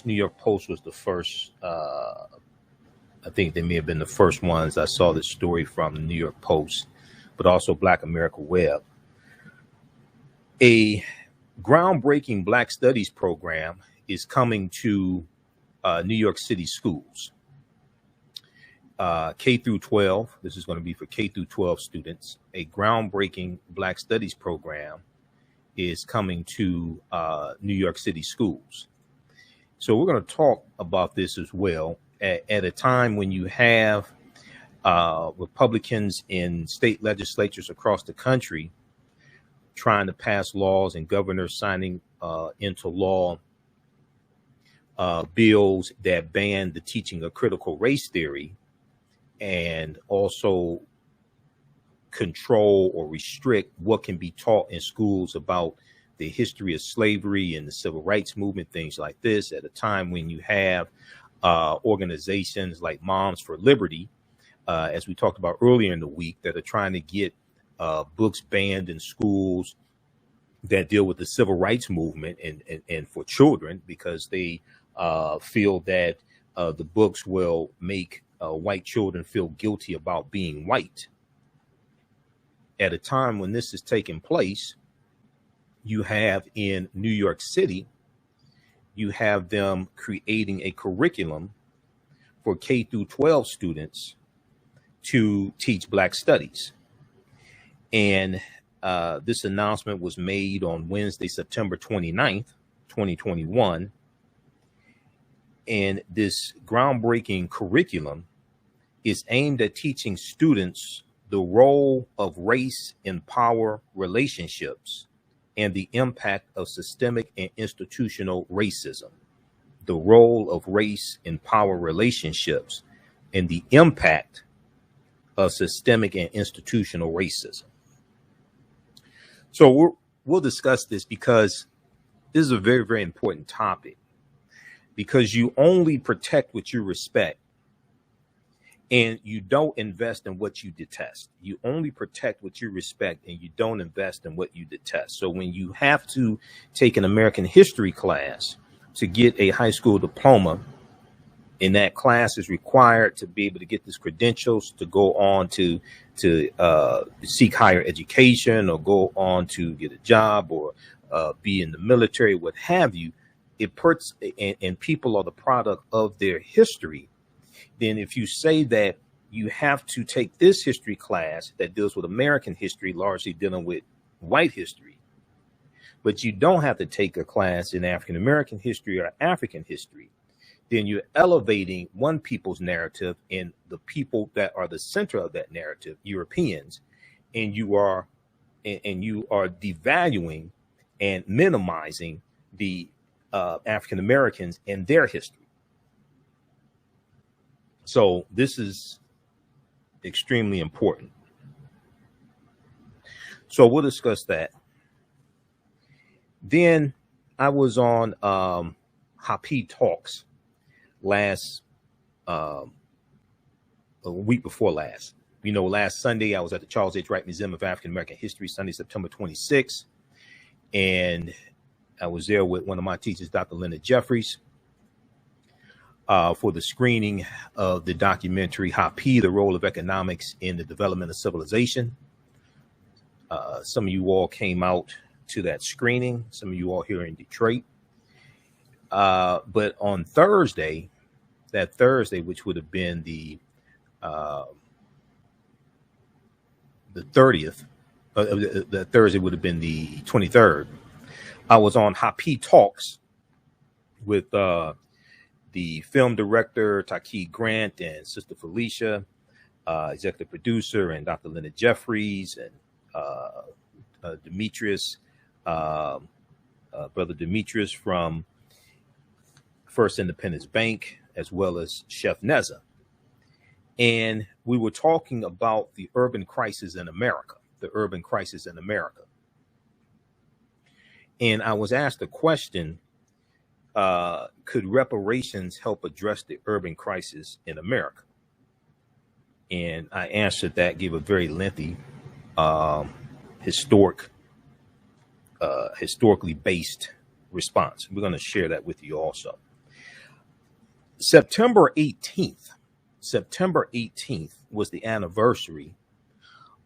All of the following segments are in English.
New York Post was the first. I think they may have been the first ones I saw this story from, the New York Post, but also Black America Web. A groundbreaking Black Studies program is coming to New York City schools. K through 12. This is going to be for K through 12 students. A groundbreaking Black Studies program is coming to New York City schools. So we're going to talk about this as well at a time when you have Republicans in state legislatures across the country trying to pass laws and governors signing into law bills that ban the teaching of critical race theory and also control or restrict what can be taught in schools about the history of slavery and the civil rights movement, things like this, at a time when you have organizations like Moms for Liberty, as we talked about earlier in the week, that are trying to get books banned in schools that deal with the civil rights movement and for children, because they feel that the books will make white children feel guilty about being white. At a time when this is taking place, you have in New York City, you have them creating a curriculum for K through 12 students to teach Black studies. And this announcement was made on Wednesday, September 29th, 2021. And this groundbreaking curriculum is aimed at teaching students the role of race in power relationships and the impact of systemic and institutional racism. The role of race in power relationships and the impact of systemic and institutional racism. So we'll discuss this because this is a very, very important topic, because you only protect what you respect and you don't invest in what you detest. You only protect what you respect and you don't invest in what you detest. So when you have to take an American history class to get a high school diploma, and that class is required to be able to get these credentials to go on to seek higher education or go on to get a job or be in the military, what have you, it puts, and people are the product of their history. Then if you say that you have to take this history class that deals with American history, largely dealing with white history, but you don't have to take a class in African American history or African history, then you're elevating one people's narrative and the people that are the center of that narrative, Europeans, and you are devaluing and minimizing the African Americans and their history. So this is extremely important. So we'll discuss that. Then I was on Happy Talks last a week before last. You know, last Sunday I was at the Charles H. Wright Museum of African American History, Sunday, September 26th. And I was there with one of my teachers, Dr. Leonard Jeffries, for the screening of the documentary Happy, The Role of Economics in the Development of Civilization. Some of you all came out to that screening, some of you all here in Detroit. But on Thursday, which would have been the 30th, the Thursday would have been the 23rd, I was on Happy Talks with the film director, Taki Grant, and Sister Felicia, executive producer, and Dr. Leonard Jeffries, and Demetrius, Brother Demetrius from First Independence Bank, as well as Chef Neza. And we were talking about the urban crisis in America, And I was asked a question, could reparations help address the urban crisis in America? And I answered that, gave a very lengthy, historically based response. We're going to share that with you also. September 18th, September 18th was the anniversary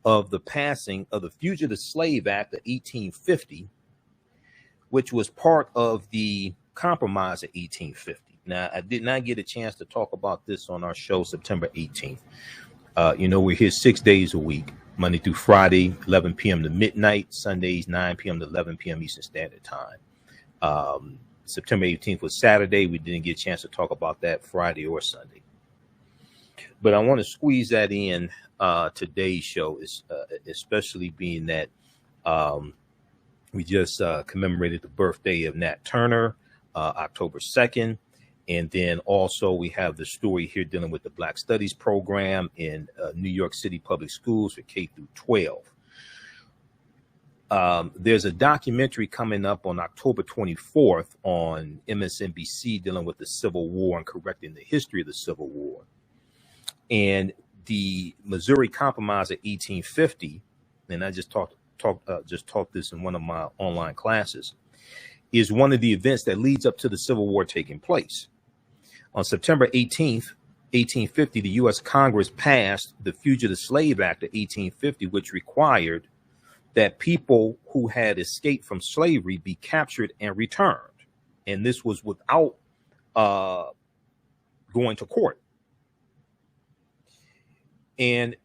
of the passing of the Fugitive Slave Act of 1850, which was part of the Compromise of 1850. Now, I did not get a chance to talk about this on our show September 18th. We're here 6 days a week, Monday through Friday, 11 p.m. to midnight, Sundays, 9 p.m. to 11 p.m. Eastern Standard Time. September 18th was Saturday. We didn't get a chance to talk about that Friday or Sunday. But I want to squeeze that in today's show, especially being that we just commemorated the birthday of Nat Turner, October 2nd. And then also we have the story here dealing with the Black Studies program in New York City public schools for K through 12. There's a documentary coming up on October 24th on MSNBC dealing with the Civil War and correcting the history of the Civil War. And the Missouri Compromise of 1850, and I just taught this in one of my online classes, is one of the events that leads up to the Civil War taking place. On September 18th, 1850, the U.S. Congress passed the Fugitive Slave Act of 1850, which required that people who had escaped from slavery be captured and returned. And this was without going to court. And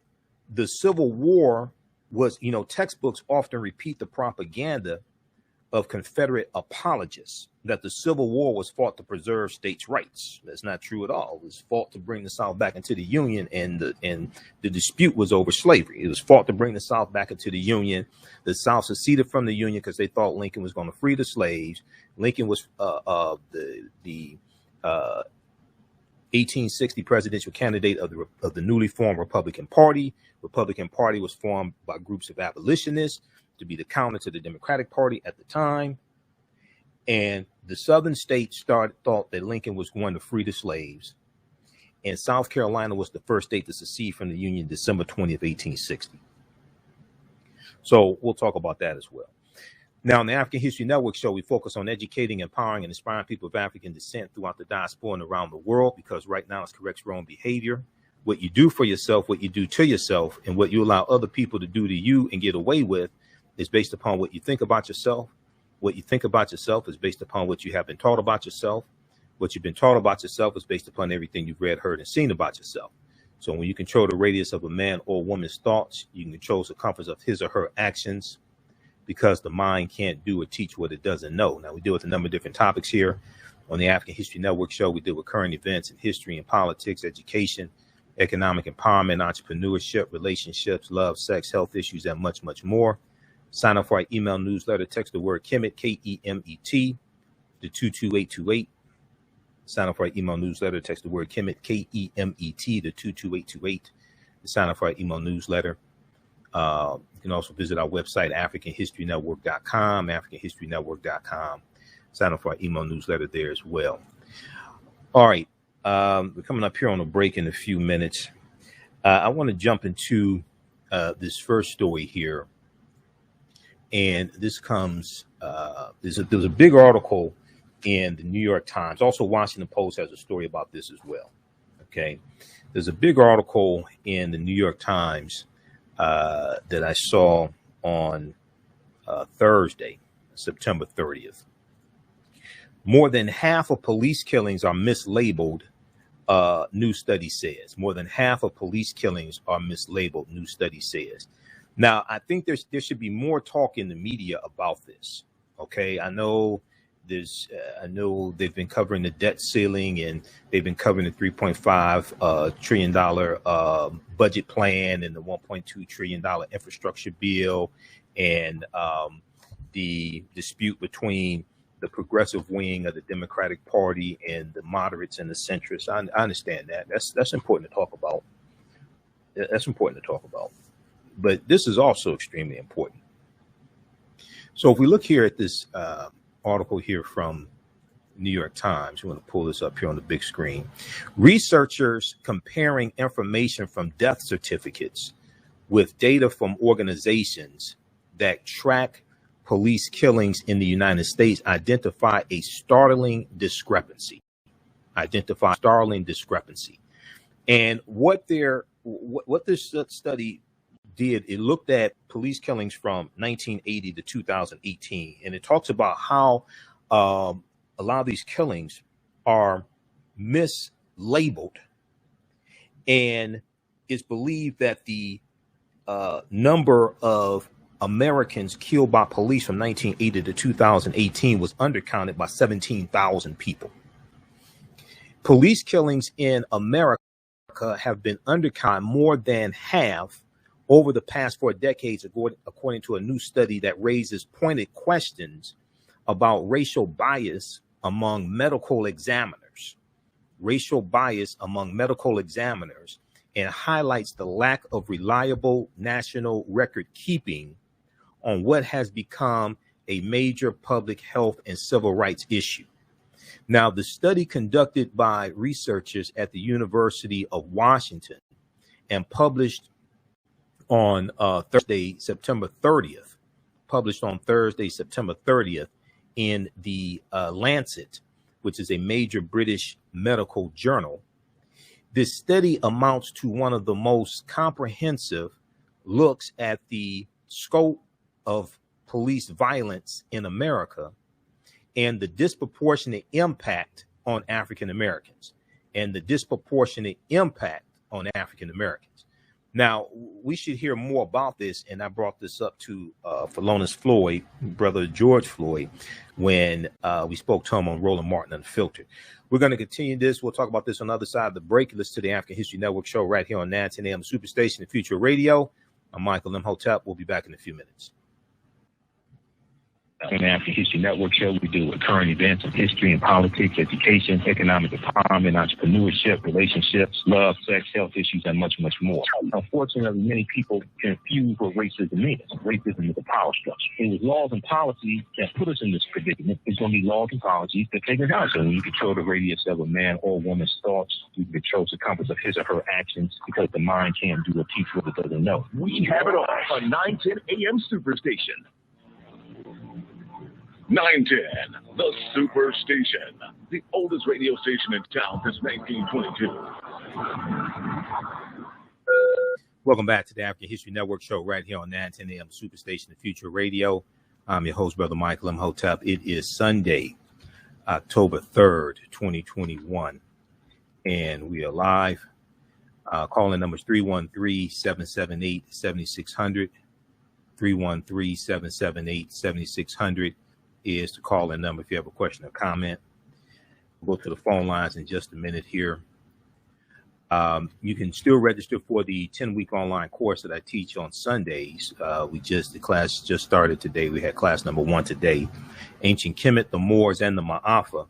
the Civil War was, textbooks often repeat the propaganda of Confederate apologists that the Civil War was fought to preserve states' rights. That's not true at all. It was fought to bring the South back into the Union, and the dispute was over slavery. It was fought to bring the South back into the Union. The South seceded from the Union because they thought Lincoln was going to free the slaves. Lincoln was the 1860 presidential candidate of the newly formed Republican Party. Republican Party was formed by groups of abolitionists to be the counter to the Democratic Party at the time. And the southern states thought that Lincoln was going to free the slaves. And South Carolina was the first state to secede from the Union December 20th, 1860. So we'll talk about that as well. Now, on the African History Network show, we focus on educating, empowering, and inspiring people of African descent throughout the diaspora and around the world, because right now it's corrects your own behavior. What you do for yourself, what you do to yourself, and what you allow other people to do to you and get away with is based upon what you think about yourself. What you think about yourself is based upon what you have been taught about yourself. What you've been taught about yourself is based upon everything you've read, heard, and seen about yourself. So when you control the radius of a man or woman's thoughts, you can control the circumference of his or her actions, because the mind can't do or teach what it doesn't know. Now, we deal with a number of different topics here on the African History Network show. We deal with current events in history and politics, education, economic empowerment, entrepreneurship, relationships, love, sex, health issues, and much, much more. Sign up for our email newsletter. Text the word Kemet, Kemet, to 22828. Sign up for our email newsletter. Text the word Kemet, Kemet, to 22828. Sign up for our email newsletter. You can also visit our website, AfricanHistoryNetwork.com, AfricanHistoryNetwork.com. Sign up for our email newsletter there as well. All right. We're coming up here on a break in a few minutes. I want to jump into this first story here. And this comes, there was a big article in the New York Times. Also, Washington Post has a story about this as well. Okay. There's a big article in the New York Times that I saw on Thursday, September 30th. More than half of police killings are mislabeled, new study says. More than half of police killings are mislabeled, new study says. Now, I think there should be more talk in the media about this. Okay, I know they've been covering the debt ceiling, and they've been covering the $3.5 trillion budget plan and the $1.2 trillion infrastructure bill, and the dispute between the progressive wing of the Democratic Party and the moderates and the centrists. I understand that. That's important to talk about. That's important to talk about. But this is also extremely important. So if we look here at this article here from New York Times, you want to pull this up here on the big screen. Researchers comparing information from death certificates with data from organizations that track police killings in the United States identify a startling discrepancy. identify a startling discrepancy. And what this study did, it looked at police killings from 1980 to 2018, and it talks about how a lot of these killings are mislabeled, and it's believed that the number of Americans killed by police from 1980 to 2018 was undercounted by 17,000 people. Police killings in America have been undercounted more than half over the past 4 decades, according to a new study that raises pointed questions about racial bias among medical examiners. Racial bias among medical examiners, and highlights the lack of reliable national record keeping on what has become a major public health and civil rights issue. Now, the study conducted by researchers at the University of Washington and published on Thursday, September 30th, in the Lancet, which is a major British medical journal. This study amounts to one of the most comprehensive looks at the scope of police violence in America and the disproportionate impact on African Americans. Now, we should hear more about this, and I brought this up to Philonus Floyd, brother George Floyd, when we spoke to him on Roland Martin Unfiltered. We're going to continue this. We'll talk about this on the other side of the break. Listen to the African History Network show right here on 910 AM Superstation and Future Radio. I'm Michael Imhotep. We'll be back in a few minutes. On the African History Network show, we deal with current events of history and politics, education, economic empowerment, entrepreneurship, relationships, love, sex, health issues, and much, much more. Unfortunately, many people confuse what racism is. Racism is a power structure. It was laws and policies that put us in this predicament. It's going to be laws and policies that take us out. So when you control the radius of a man or woman's thoughts, you control the compass of his or her actions, because the mind can't do or teach what it doesn't know. We have it all on 910 AM Superstation. 910, the Superstation, the oldest radio station in town since 1922. Welcome back to the African History Network show right here on 910 AM Superstation and Future Radio. I'm your host, Brother Michael Imhotep. It is Sunday, October 3rd, 2021, and we are live. Calling numbers 313-778-7600, 313-778-7600. Is to call in number if you have a question or comment. We'll go to the phone lines in just a minute here. You can still register for the 10-week online course that I teach on Sundays. The class just started today. We had class number 1 today. Ancient Kemet, the Moors, and the Maafa,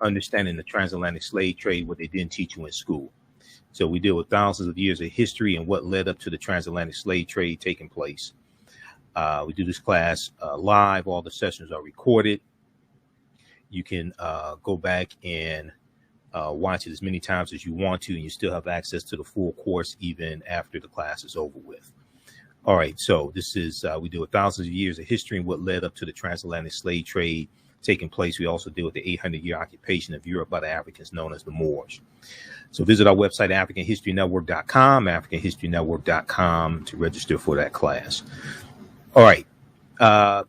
understanding the transatlantic slave trade, what they didn't teach you in school. So we deal with thousands of years of history and what led up to the transatlantic slave trade taking place. We do this class live. All the sessions are recorded. You can go back and watch it as many times as you want to, and you still have access to the full course even after the class is over with. All right, so this is, we deal with thousands of years of history and what led up to the transatlantic slave trade taking place. We also deal with the 800-year occupation of Europe by the Africans known as the Moors. So visit our website, AfricanHistoryNetwork.com, AfricanHistoryNetwork.com, to register for that class. All right, so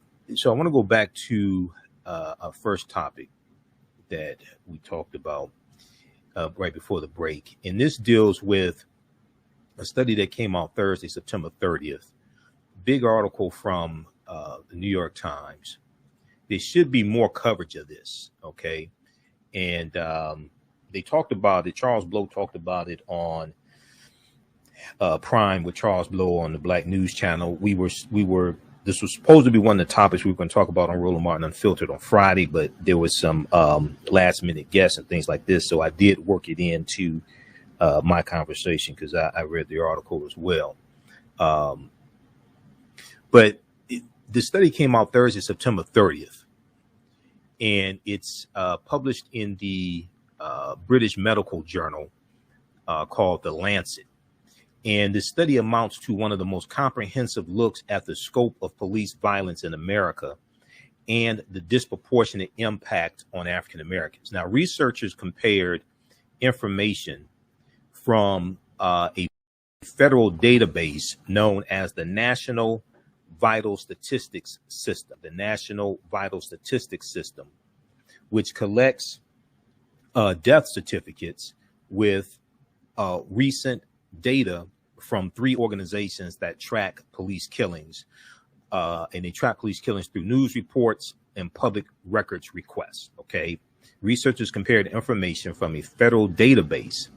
I want to go back to our first topic that we talked about right before the break. And this deals with a study that came out Thursday, September 30th. Big article from the New York Times. There should be more coverage of this, okay? And they talked about it. Charles Blow talked about it on Prime with Charles Blow on the Black News Channel. This was supposed to be one of the topics we were going to talk about on Roland Martin Unfiltered on Friday, but there was some last minute guests and things like this. So I did work it into my conversation because I read the article as well. But the study came out Thursday, September 30th, and it's published in the British medical journal called The Lancet. And this study amounts to one of the most comprehensive looks at the scope of police violence in America and the disproportionate impact on African Americans. Now, researchers compared information from a federal database known as the National Vital Statistics System, the National Vital Statistics System, which collects death certificates with recent data from 3 organizations that track police killings. And they track police killings through news reports and public records requests. Okay. Researchers compared information from a federal database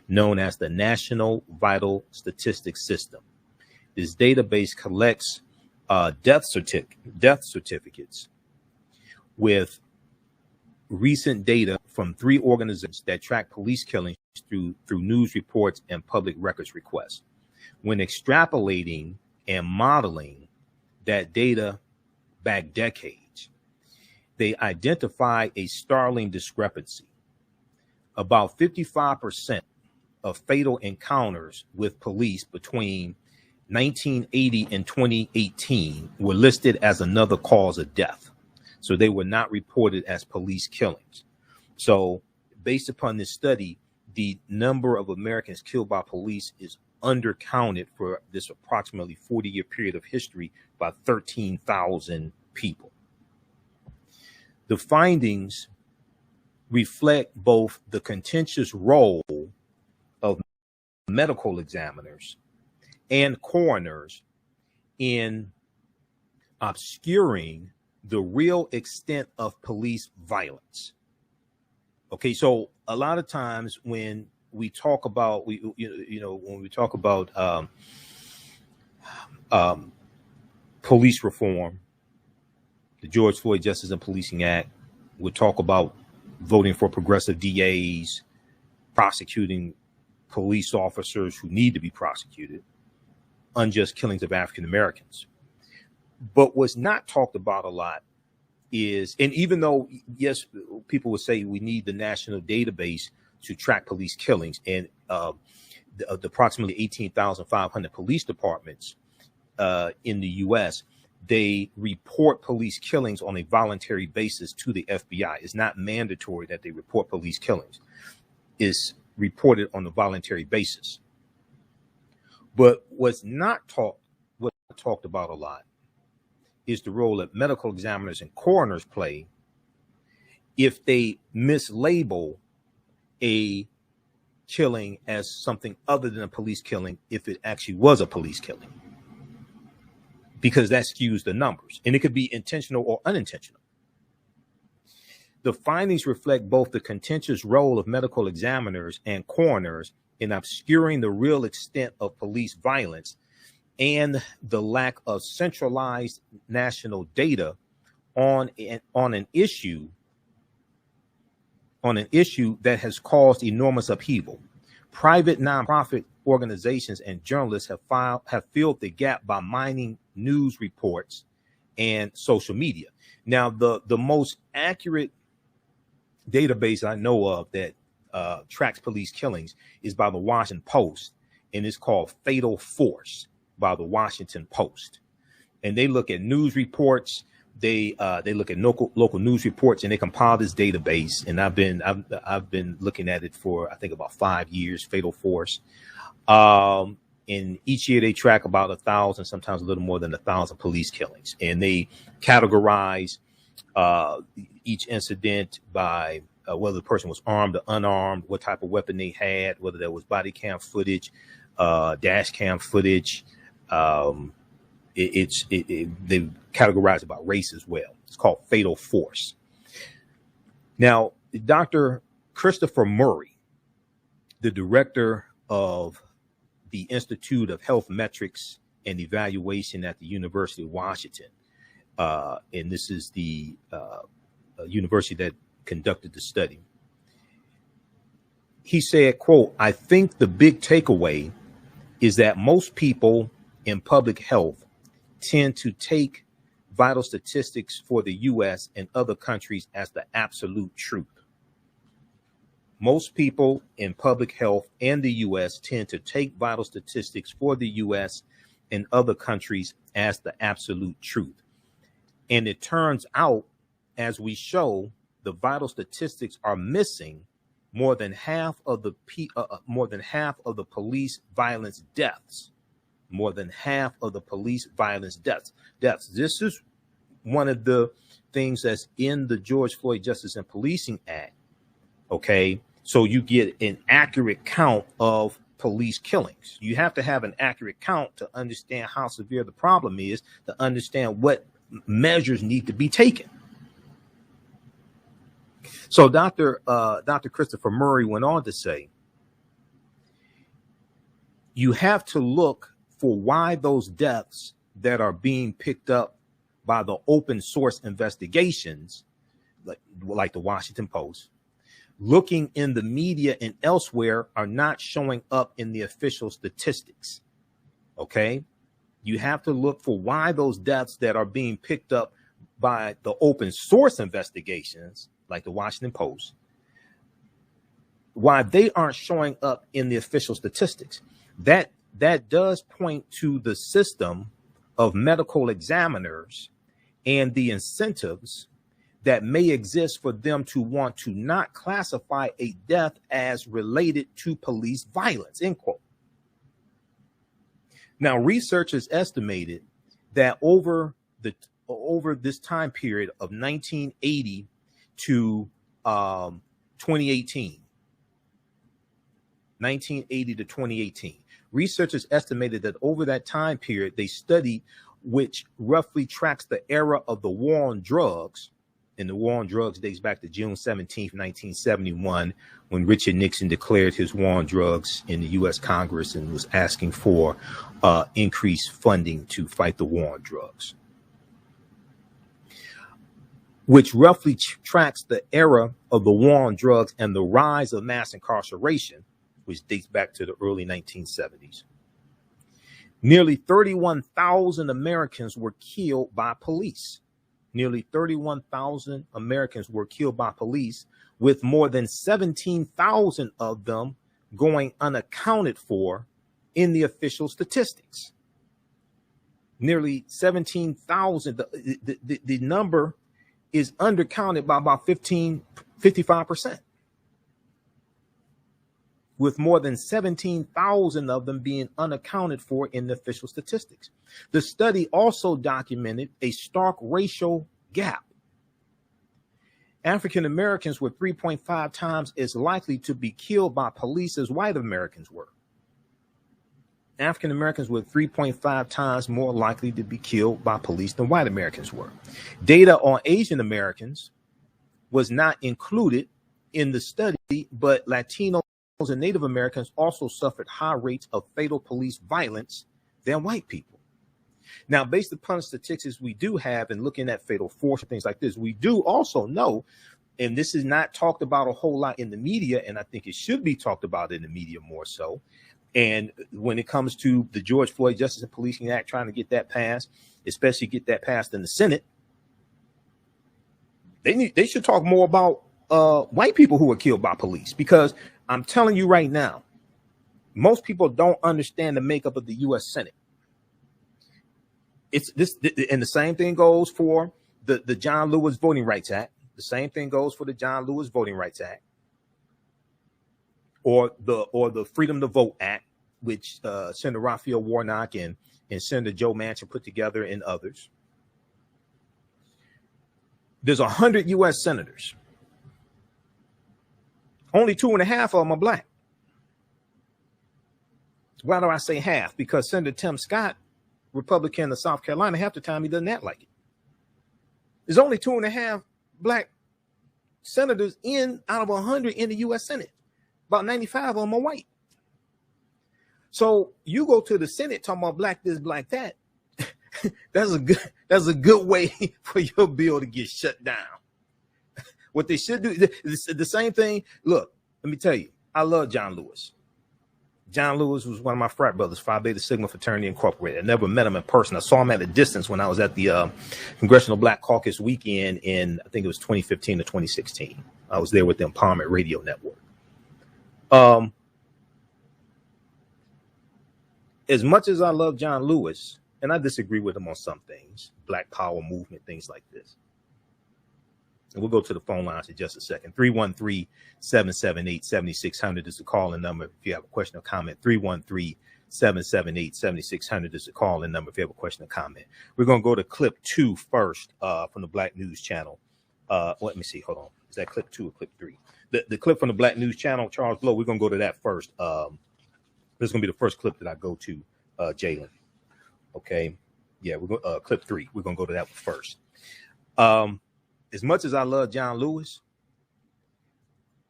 known as the National Vital Statistics System. This database collects death certificates with recent data from 3 organizations that track police killings through news reports and public records requests. When extrapolating and modeling that data back decades, they identify a startling discrepancy. About 55% of fatal encounters with police between 1980 and 2018 were listed as another cause of death. So they were not reported as police killings. So based upon this study, the number of Americans killed by police is undercounted for this approximately 40-year period of history by 13,000 people. The findings reflect both the contentious role of medical examiners and coroners in obscuring the real extent of police violence. Okay, so a lot of times when we talk about when we talk about police reform, the George Floyd Justice and Policing Act, we talk about voting for progressive DAs, prosecuting police officers who need to be prosecuted, unjust killings of African Americans. But what's not talked about a lot is, and even though, yes, people would say we need the national database to track police killings, and the approximately 18,500 police departments in the U.S., they report police killings on a voluntary basis to the FBI. It's not mandatory that they report police killings. It's reported on a voluntary basis. But what's not talked about a lot is the role that medical examiners and coroners play if they mislabel a killing as something other than a police killing if it actually was a police killing, because that skews the numbers, and it could be intentional or unintentional. The findings reflect both the contentious role of medical examiners and coroners in obscuring the real extent of police violence and the lack of centralized national data on an issue that has caused enormous upheaval. Private nonprofit organizations and journalists have filled the gap by mining news reports and social media. Now, the most accurate database I know of that tracks police killings is by the Washington Post, and it's called Fatal Force by the Washington Post. And they look at news reports. They look at local news reports, and they compile this database. And I've been looking at it for, I think, about 5 years. Fatal Force. And each year they track about 1,000, sometimes a little more than 1,000 police killings, and they categorize each incident by whether the person was armed or unarmed, what type of weapon they had, whether there was body cam footage, dash cam footage. They categorize about race as well. It's called Fatal Force. Now, Dr. Christopher Murray, the director of the Institute of Health Metrics and Evaluation at the University of Washington, and this is the university that conducted the study. He said, quote, "I think the big takeaway is that most people in public health tend to take vital statistics for the U.S. and other countries as the absolute truth. Most people in public health and the U.S. tend to take vital statistics for the U.S. and other countries as the absolute truth. And it turns out, as we show, the vital statistics are missing more than half of the police violence deaths. More than half of the police violence deaths. This is one of the things that's in the George Floyd Justice and Policing Act. Okay, so you get an accurate count of police killings. You have to have an accurate count to understand how severe the problem is, to understand what measures need to be taken. So Dr. Christopher Murray went on to say, you have to look for why those deaths that are being picked up by the open source investigations, like the Washington Post, looking in the media and elsewhere, are not showing up in the official statistics. Okay, you have to look for why those deaths that are being picked up by the open source investigations, like the Washington Post, why they aren't showing up in the official statistics. That does point to the system of medical examiners and the incentives that may exist for them to want to not classify a death as related to police violence, end quote. Now, researchers estimated that over this time period of 1980 to 2018, researchers estimated that over that time period, they studied, which roughly tracks the era of the war on drugs. And the war on drugs dates back to June 17th, 1971, when Richard Nixon declared his war on drugs in the U.S. Congress and was asking for increased funding to fight the war on drugs, which roughly tracks the era of the war on drugs and the rise of mass incarceration, which dates back to the early 1970s. Nearly 31,000 Americans were killed by police. Nearly 31,000 Americans were killed by police, with more than 17,000 of them going unaccounted for in the official statistics. Nearly 17,000. The number is undercounted by about 55%. With more than 17,000 of them being unaccounted for in the official statistics. The study also documented a stark racial gap. African Americans were 3.5 times as likely to be killed by police as white Americans were. African Americans were 3.5 times more likely to be killed by police than white Americans were. Data on Asian Americans was not included in the study, but Latinos and Native Americans also suffered high rates of fatal police violence than white people. Now, based upon the statistics we do have and looking at fatal force and things like this, we do also know, and this is not talked about a whole lot in the media, and I think it should be talked about in the media more so. And when it comes to the George Floyd Justice and Policing Act, trying to get that passed, especially get that passed in the Senate, they should talk more about white people who were killed by police, because I'm telling you right now, most people don't understand the makeup of the U.S. Senate. It's this, and the same thing goes for the John Lewis Voting Rights Act. The same thing goes for the John Lewis Voting Rights Act, or the Freedom to Vote Act, which Senator Raphael Warnock and Senator Joe Manchin put together, and others. There's 100 U.S. senators. Only 2.5 of them are black. Why do I say half? Because Senator Tim Scott, Republican of South Carolina, half the time he doesn't act like it. There's only 2.5 black senators out of 100 in the U.S. Senate. About 95 of them are white. So you go to the Senate talking about black this, black that. That's a good way for your bill to get shut down. What they should do, the same thing. Look, let me tell you, I love John Lewis. John Lewis was one of my frat brothers, Phi Beta Sigma Fraternity Incorporated. I never met him in person. I saw him at a distance when I was at the Congressional Black Caucus weekend in, I think it was 2015 to 2016. I was there with the Empowerment Radio Network. As much as I love John Lewis, and I disagree with him on some things, Black Power movement, things like this, And we'll go to the phone lines in just a second. 313-778-7600 is the calling number if you have a question or comment. 313-778-7600 is the calling number if you have a question or comment. We're going to go to clip 2 first from the Black News Channel. Let me see. Hold on. Is that clip 2 or clip 3? The clip from the Black News Channel, Charles Blow, we're going to go to that first. This is going to be the first clip that I go to, Jalen. Okay. Yeah, we're going clip 3. We're going to go to that one first. As much as I love John Lewis,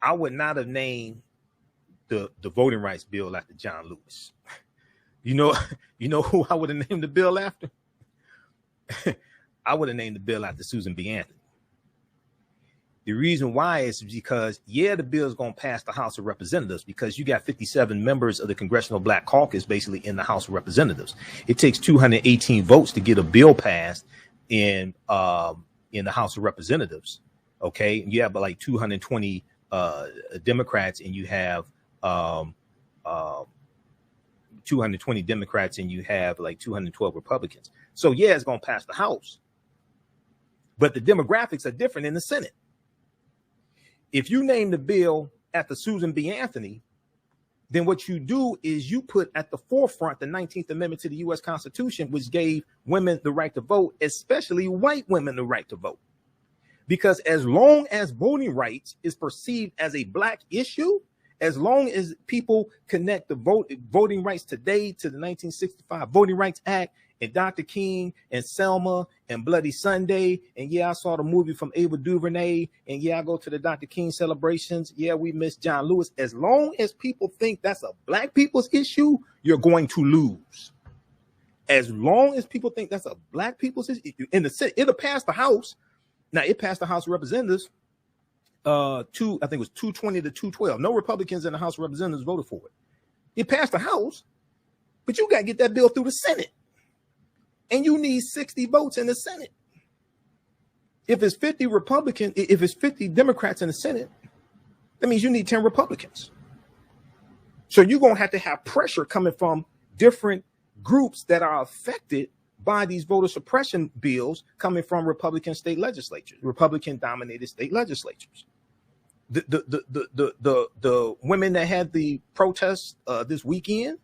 I would not have named the voting rights bill after John Lewis. You know who I would have named the bill after? I would have named the bill after Susan B. Anthony. The reason why is because, the bill is going to pass the House of Representatives because you got 57 members of the Congressional Black Caucus basically in the House of Representatives. It takes 218 votes to get a bill passed in the House of Representatives. Okay. You have like 220 Democrats and you have 220 Democrats and you have like 212 Republicans. So it's going to pass the House. But the demographics are different in the Senate. If you name the bill after Susan B. Anthony, then what you do is you put at the forefront the 19th Amendment to the U.S. Constitution, which gave women the right to vote, especially white women the right to vote. Because as long as voting rights is perceived as a black issue, as long as people connect the voting rights today to the 1965 Voting Rights Act and Dr. King and Selma and Bloody Sunday, and I saw the movie from Ava DuVernay, and I go to the Dr. King celebrations, we miss John Lewis. As long as people think that's a black people's issue, you're going to lose. As long as people think that's a black people's issue, in the Senate, it'll pass the House. Now, it passed the House of Representatives, I think it was 220 to 212. No Republicans in the House of Representatives voted for it. It passed the House, but you got to get that bill through the Senate. And you need 60 votes in the Senate. If it's 50 Democrats in the Senate, that means you need 10 Republicans. So you're going to have pressure coming from different groups that are affected by these voter suppression bills coming from Republican state legislatures, Republican dominated state legislatures. The women that had the protests this weekend,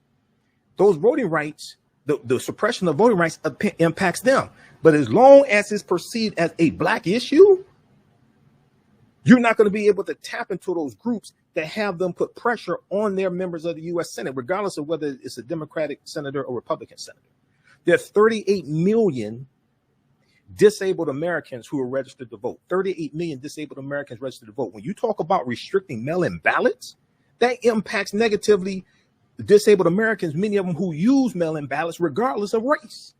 those voting rights, the suppression of voting rights impacts them. But as long as it's perceived as a black issue, you're not going to be able to tap into those groups that have them put pressure on their members of the U.S. Senate, regardless of whether it's a Democratic senator or Republican senator. There's 38 million disabled Americans who are registered to vote. 38 million disabled Americans registered to vote. When you talk about restricting mail-in ballots, that impacts negatively disabled Americans, many of them who use mail-in ballots regardless of race.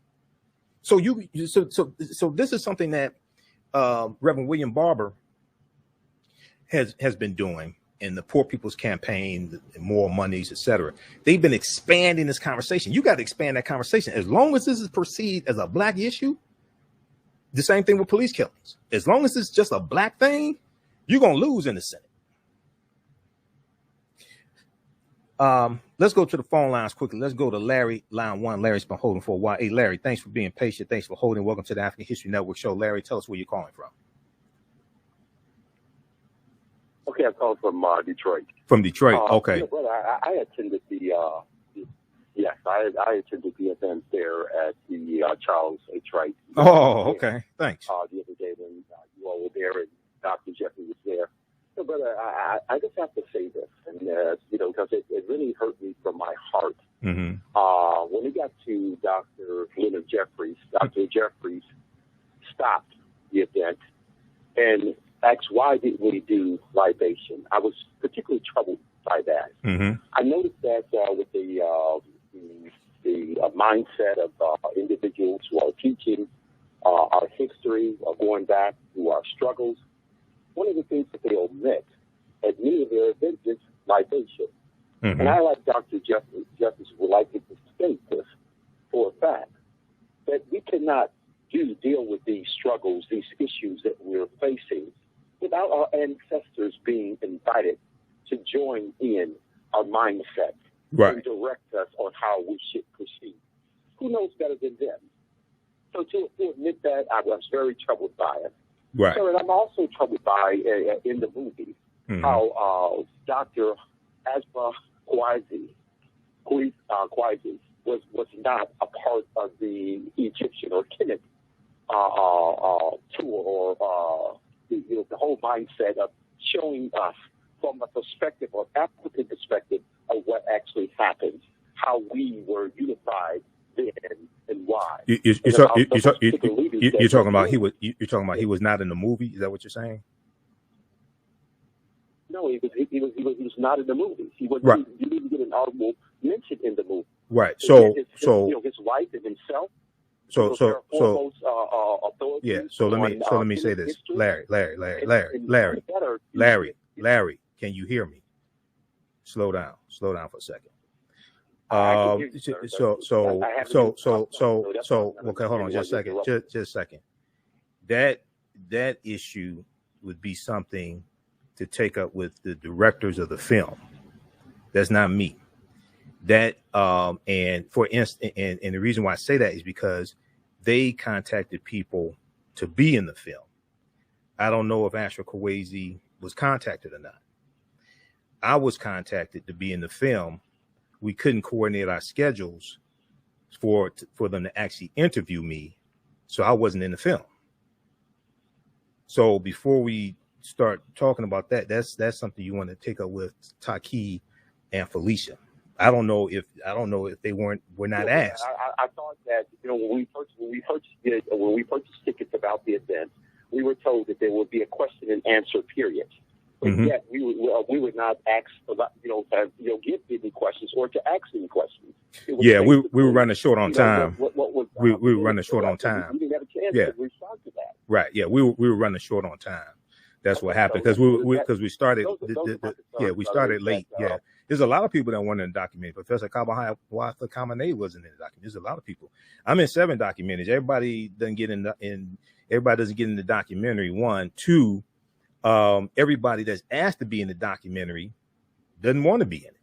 So this is something that Reverend William Barber has been doing in the Poor People's Campaign, More Monies, etc. They've been expanding this conversation. You got to expand that conversation. As long as this is perceived as a black issue, the same thing with police killings. As long as it's just a black thing, you're going to lose in the Senate. Let's go to the phone lines quickly. Let's go to Larry, line 1. Larry's been holding for a while. Hey, Larry, thanks for being patient. Thanks for holding. Welcome to the African History Network show. Larry, tell us where you're calling from. Okay, I'm calling from Detroit. From Detroit, okay. Brother, I attended I attended the event there at the Charles H. Wright. Oh, okay. Thanks. The other day when you all were there and Dr. Jeffrey was there. So, brother, I just have to say this, and because it really hurt me from my heart. Mm-hmm. When we got to Dr. Leonard Jeffries, Dr. Jeffries stopped the event and asked, why did we do libation? I was particularly troubled by that. Mm-hmm. I noticed that with the mindset of individuals who are teaching our history, going back to our struggles, one of the things that they omit at many of their events is libation. Mm-hmm. And I, like Dr. Jeffries, would like to state this for a fact, that we cannot deal with these struggles, these issues that we're facing, without our ancestors being invited to join in our mindset and direct us on how we should proceed. Who knows better than them? So to admit that, I was very troubled by it. Right. So, and I'm also troubled by in the movie how Dr. Asma Khawaja was not a part of the Egyptian or Kemet tour or the whole mindset of showing us from a perspective or African perspective of what actually happened, how we were unified then and why. You're talking about he was not in the movie. Is that what you're saying? No, he was not in the movie. He was right. He didn't get an audible mention in the movie. Right. So his wife and himself. Yeah. So let me say this, Larry. Can you hear me? Slow down for a second. Okay, hold on just a second. That issue would be something to take up with the directors of the film. That's not me. That and for instance, and the reason why I say that is because they contacted people to be in the film. I don't know if Asma Khawaja was contacted or not. I was contacted to be in the film. We couldn't coordinate our schedules for them to actually interview me, so I wasn't in the film. So before we start talking about that, that's something you want to take up with Taki and Felicia. I don't know if they were not asked. I thought that when we purchased tickets about the event, we were told that there would be a question and answer period. But yet we were not asked about give any questions or to ask any questions. Yeah, we were running short on time. We were running short on time. We didn't have a chance to respond to that. Right. Yeah, we were running short on time. That's what happened because we started. We started late. Yeah, there's a lot of people that weren't in the documentary. Professor Kabahaya Kamane wasn't in the documentary. There's a lot of people. I'm in 7 documentaries. Everybody doesn't get in the documentary. 1, 2. Everybody that's asked to be in the documentary doesn't want to be in it.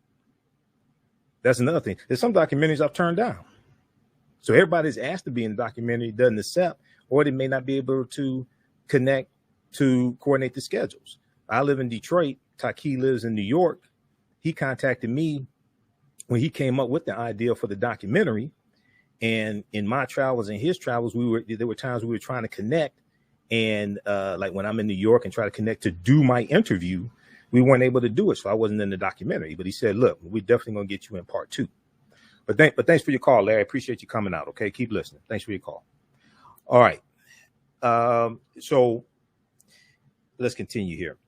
That's another thing. There's some documentaries I've turned down. So everybody's asked to be in the documentary doesn't accept, or they may not be able to connect to coordinate the schedules. I live in Detroit. Taki lives in New York. He contacted me when he came up with the idea for the documentary. And in my travels and his travels, there were times we were trying to connect. And like when I'm in New York and try to connect to do my interview, we weren't able to do it. So I wasn't in the documentary. But he said, look, we're definitely going to get you in part 2. But thanks for your call, Larry. I appreciate you coming out. OK, keep listening. Thanks for your call. All right. So let's continue here.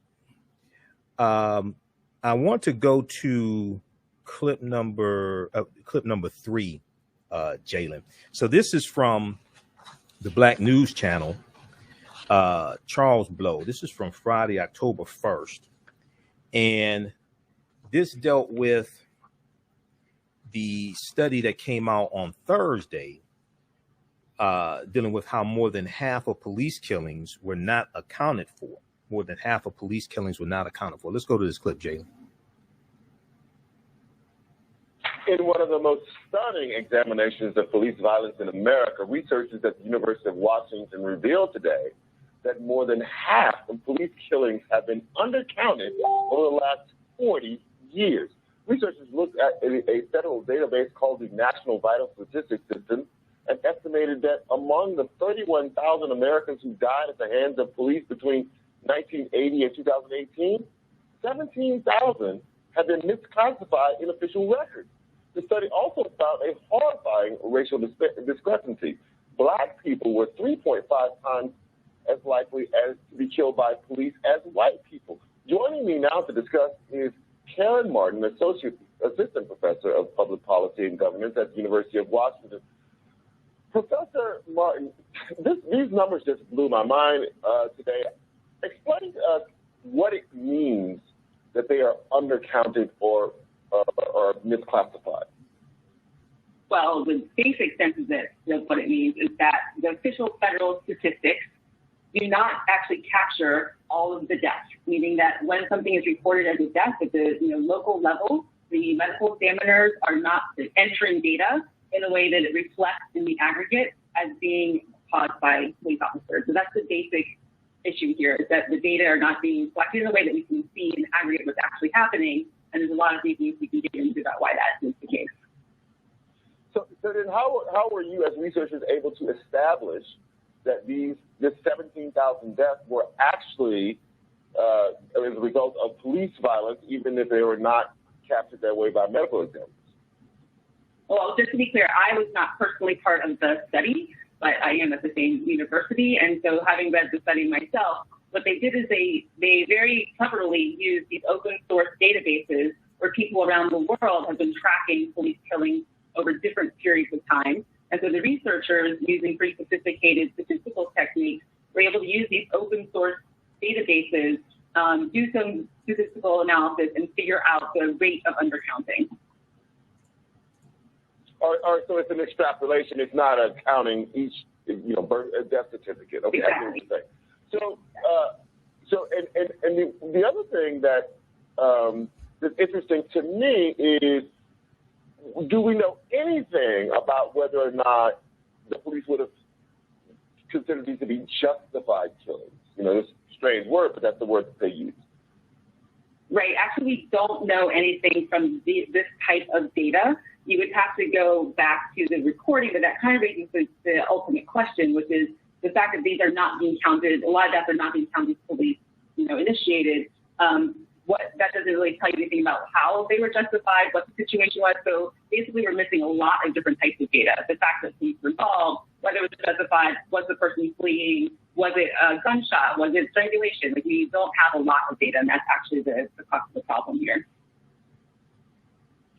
I want to go to clip number 3, Jalen. So this is from the Black News Channel. Charles Blow. This is from Friday, October 1st. And this dealt with the study that came out on Thursday, dealing with how more than half of police killings were not accounted for. More than half of police killings were not accounted for. Let's go to this clip, Jalen. In one of the most stunning examinations of police violence in America, researchers at the University of Washington revealed today that more than half of police killings have been undercounted over the last 40 years. Researchers looked at a federal database called the National Vital Statistics System and estimated that among the 31,000 Americans who died at the hands of police between 1980 and 2018, 17,000 have been misclassified in official records. The study also found a horrifying racial discrepancy. Black people were 3.5 times as likely as to be killed by police as white people. Joining me now to discuss is Karen Martin, Assistant Professor of Public Policy and Governance at the University of Washington. Professor Martin, these numbers just blew my mind today. Explain to us what it means that they are undercounted or misclassified. Well, the basic sense of this, what it means is that the official federal statistics do not actually capture all of the deaths, meaning that when something is reported as a death at the local level, the medical examiners are not entering data in a way that it reflects in the aggregate as being caused by police officers. So that's the basic issue here, is that the data are not being collected in a way that we can see in aggregate what's actually happening. And there's a lot of things we can get into about why that is the case. So then how were you as researchers able to establish that this 17,000 deaths were actually as a result of police violence, even if they were not captured that way by medical examiners? Well, just to be clear, I was not personally part of the study, but I am at the same university. And so having read the study myself, what they did is they very cleverly used these open source databases where people around the world have been tracking police killings over different periods of time. And so the researchers, using pretty sophisticated statistical techniques, were able to use these open source databases, do some statistical analysis, and figure out the rate of undercounting. So it's an extrapolation. It's not a counting each, birth, death certificate. Okay, exactly. I get what you're saying. So the other thing that's interesting to me is, do we know anything about whether or not the police would have considered these to be justified killings? This strange word, but that's the word that they use. Right. Actually, we don't know anything from this type of data. You would have to go back to the recording, but that kind of raises the ultimate question, which is the fact that these are not being counted. A lot of deaths are not being counted police, initiated. That doesn't really tell you anything about how they were justified, what the situation was. So basically, we're missing a lot of different types of data. The fact that police were involved, whether it was justified, was the person fleeing, was it a gunshot, was it strangulation? We don't have a lot of data, and that's actually the crux of the problem here.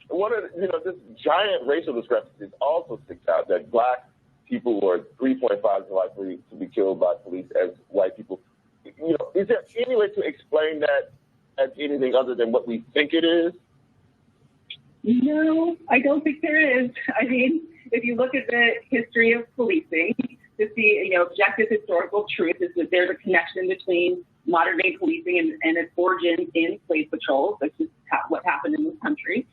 One of this giant racial discrepancies also sticks out, that black people were 3.5 as likely to be killed by police as white people. Is there any way to explain that as anything other than what we think it is? No, I don't think there is. I mean, if you look at the history of policing, to see, objective historical truth is that there's a connection between modern day policing and its origins in slave patrols. That's just what happened in this country.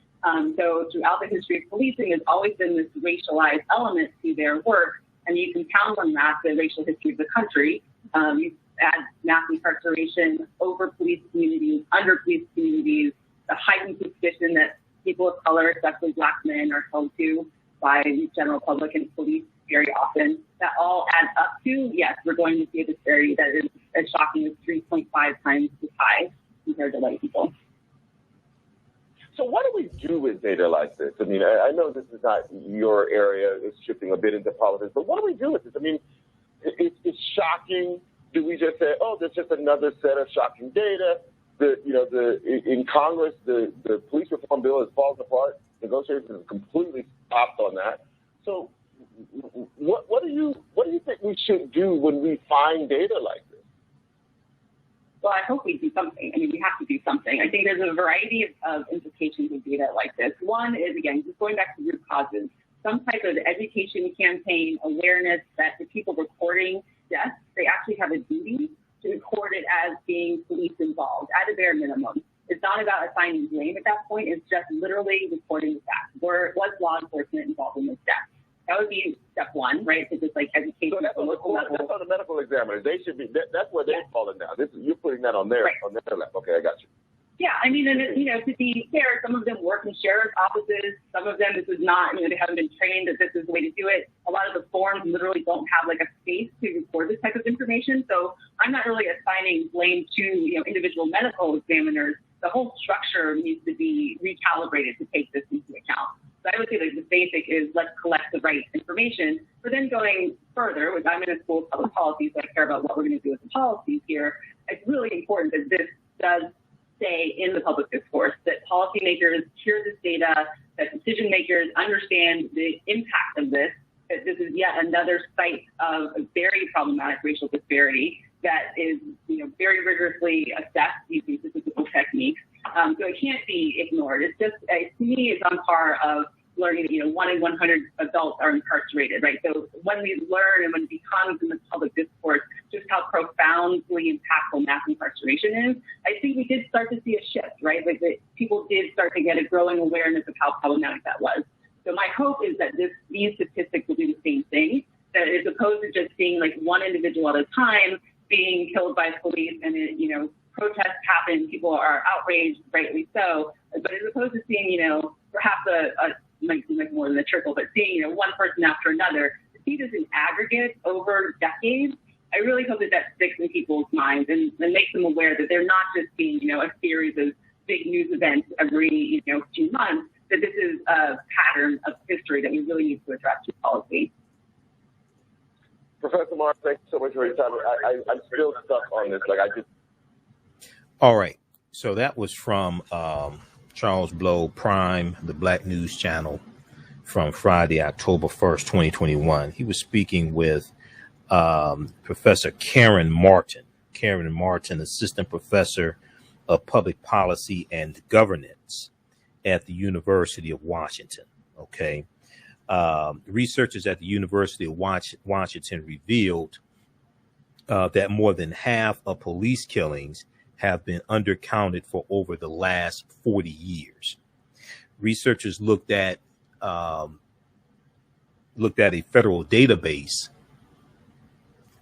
So throughout the history of policing, there's always been this racialized element to their work, and you can count on that, the racial history of the country. You add mass incarceration over police communities, under police communities, the heightened suspicion that people of color, especially black men, are held to by the general public and police very often. That all adds up to, yes, we're going to see a disparity that is as shocking as 3.5 times as high compared to white people. So what do we do with data like this? I mean, I know this is not your area. It's shifting a bit into politics, but what do we do with this? I mean, it's shocking. Do we just say, oh, there's just another set of shocking data? In Congress, the police reform bill is falling apart. Negotiations are completely stopped on that. So what do you think we should do when we find data like this? Well, I hope we do something. I mean, we have to do something. I think there's a variety of implications of data like this. One is, again, just going back to root causes, some type of education campaign, awareness that the people reporting deaths, they actually have a duty to record it as being police involved at a bare minimum. It's not about assigning blame at that point. It's just literally reporting the facts. Was law enforcement involved in this death? That would be step one, right? To just educate at the local level. That's on the medical examiners. They should be. That's where they're falling down. You're putting that on their on their lap. Okay, I got you. Yeah, I mean, and to be fair, some of them work in sheriff's offices. Some of them, this is not, they haven't been trained that this is the way to do it. A lot of the forms literally don't have a space to record this type of information. So I'm not really assigning blame to, individual medical examiners. The whole structure needs to be recalibrated to take this into account. So I would say the basic is let's collect the right information. But then going further, which I'm in a school of public policy, so I care about what we're going to do with the policies here, it's really important that this does stay in the public discourse, that policymakers hear this data, that decision makers understand the impact of this, that this is yet another site of a very problematic racial disparity that is, very rigorously assessed using statistical techniques. So it can't be ignored. It's just, to me, it's on par of learning that, 1 in 100 adults are incarcerated, right? So when we learn and when it becomes in the public discourse just how profoundly impactful mass incarceration is, I think we did start to see a shift, right? That people did start to get a growing awareness of how problematic that was. So my hope is that these statistics will do the same thing, that as opposed to just seeing one individual at a time, being killed by police, and protests happen, people are outraged, rightly so. But as opposed to seeing, perhaps might seem like more than a trickle, but seeing, one person after another, to see this in aggregate over decades, I really hope that sticks in people's minds and makes them aware that they're not just seeing, a series of big news events every, few months, that this is a pattern of history that we really need to address through policy. Professor Mark, thank you so much for your time. I'm still stuck on this. All right. So that was from Charles Blow, Prime, the Black News Channel, from Friday, October 1st, 2021. He was speaking with Professor Karen Martin. Karen Martin, Assistant Professor of Public Policy and Governance at the University of Washington. Okay. Researchers at the University of Washington revealed that more than half of police killings have been undercounted for over the last 40 years. Researchers looked at a federal database.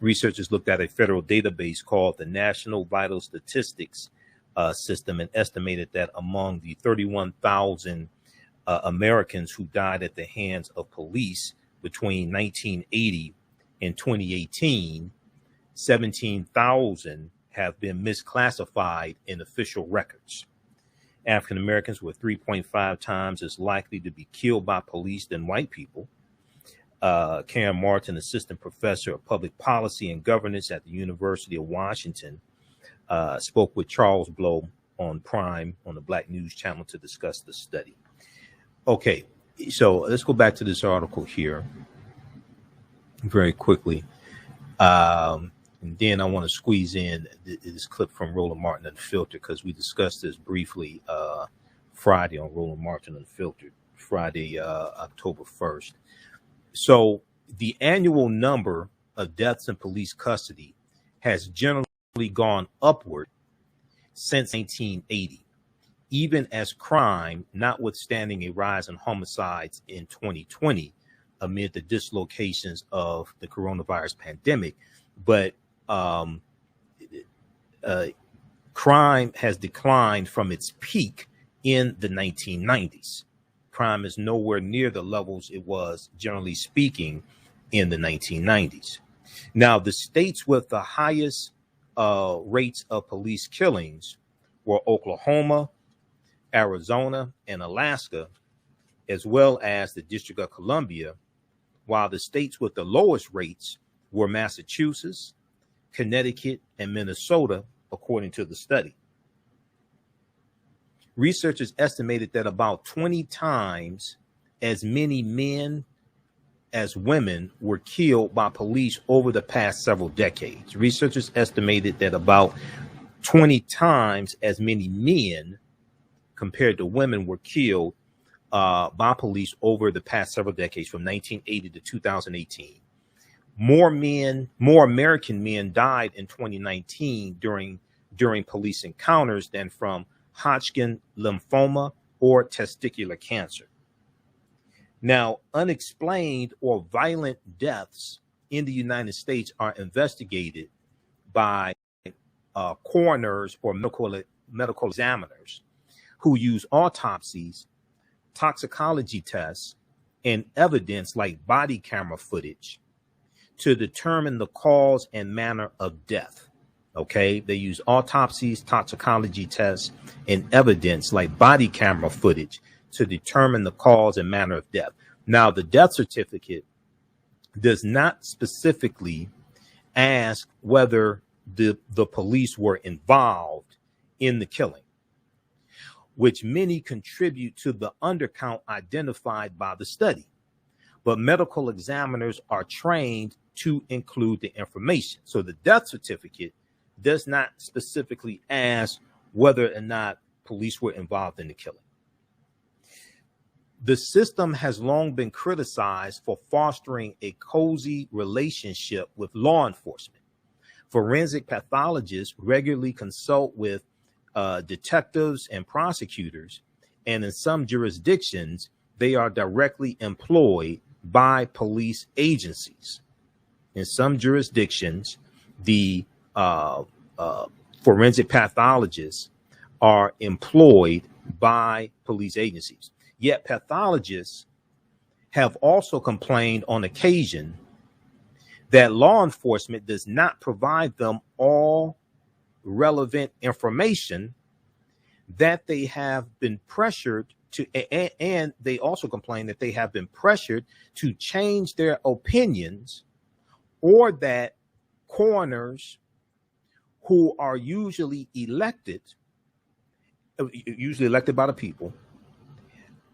Researchers looked at a federal database called the National Vital Statistics System and estimated that among the 31,000 Americans who died at the hands of police between 1980 and 2018, 17,000 have been misclassified in official records. African Americans were 3.5 times as likely to be killed by police than white people. Karen Martin, Assistant Professor of Public Policy and Governance at the University of Washington, spoke with Charles Blow on Prime on the Black News Channel to discuss the study. Okay, so let's go back to this article here very quickly. And then I want to squeeze in this clip from Roland Martin Unfiltered, because we discussed this briefly Friday on Roland Martin Unfiltered, Friday, October 1st. So the annual number of deaths in police custody has generally gone upward since 1980, even as crime, notwithstanding a rise in homicides in 2020 amid the dislocations of the coronavirus pandemic. But crime has declined from its peak in the 1990s. Crime is nowhere near the levels it was, generally speaking, in the 1990s. Now, the states with the highest rates of police killings were Oklahoma, Arizona, and Alaska, as well as the District of Columbia, while the states with the lowest rates were Massachusetts, Connecticut, and Minnesota, according to the study. Researchers estimated that about 20 times as many men as women were killed by police over the past several decades. Researchers estimated that about 20 times as many men compared to women were killed by police over the past several decades, from 1980 to 2018. More American men died in 2019 during police encounters than from Hodgkin lymphoma or testicular cancer. Now, unexplained or violent deaths in the United States are investigated by coroners or medical examiners who use autopsies, toxicology tests, and evidence like body camera footage to determine the cause and manner of death. Okay, they use autopsies, toxicology tests, and evidence like body camera footage to determine the cause and manner of death. Now, the death certificate does not specifically ask whether the police were involved in the killing, which many contribute to the undercount identified by the study. But medical examiners are trained to include the information. So the death certificate does not specifically ask whether or not police were involved in the killing. The system has long been criticized for fostering a cozy relationship with law enforcement. Forensic pathologists regularly consult with detectives and prosecutors, and in some jurisdictions, they are directly employed by police agencies. In some jurisdictions, the forensic pathologists are employed by police agencies. Yet pathologists have also complained on occasion that law enforcement does not provide them all relevant information, that they have been pressured to, and they also complain that they have been pressured to change their opinions, or that coroners who are usually elected by the people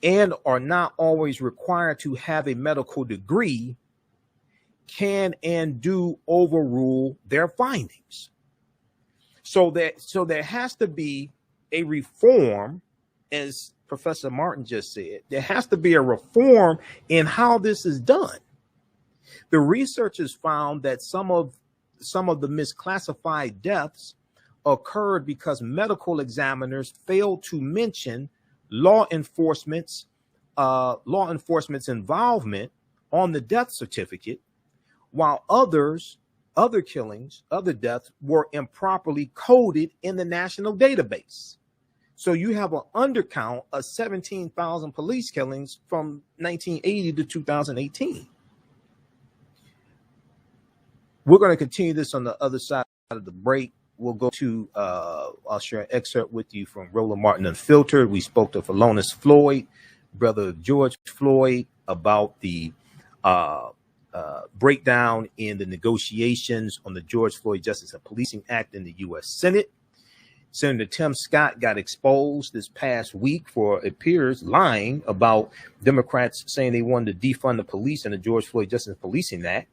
and are not always required to have a medical degree can and do overrule their findings. So there has to be a reform, as Professor Martin just said. There has to be a reform in how this is done. The researchers found that some of the misclassified deaths occurred because medical examiners failed to mention law enforcement's involvement on the death certificate, while other deaths were improperly coded in the national database. So you have an undercount of 17,000 police killings from 1980 to 2018. We're going to continue this on the other side of the break. We'll go to, I'll share an excerpt with you from Roland Martin Unfiltered. We spoke to Philonise Floyd, brother of George Floyd, about the breakdown in the negotiations on the George Floyd Justice and Policing Act in the U.S. Senate. Senator Tim Scott got exposed this past week for, it appears, lying about Democrats saying they wanted to defund the police and the George Floyd Justice and Policing Act.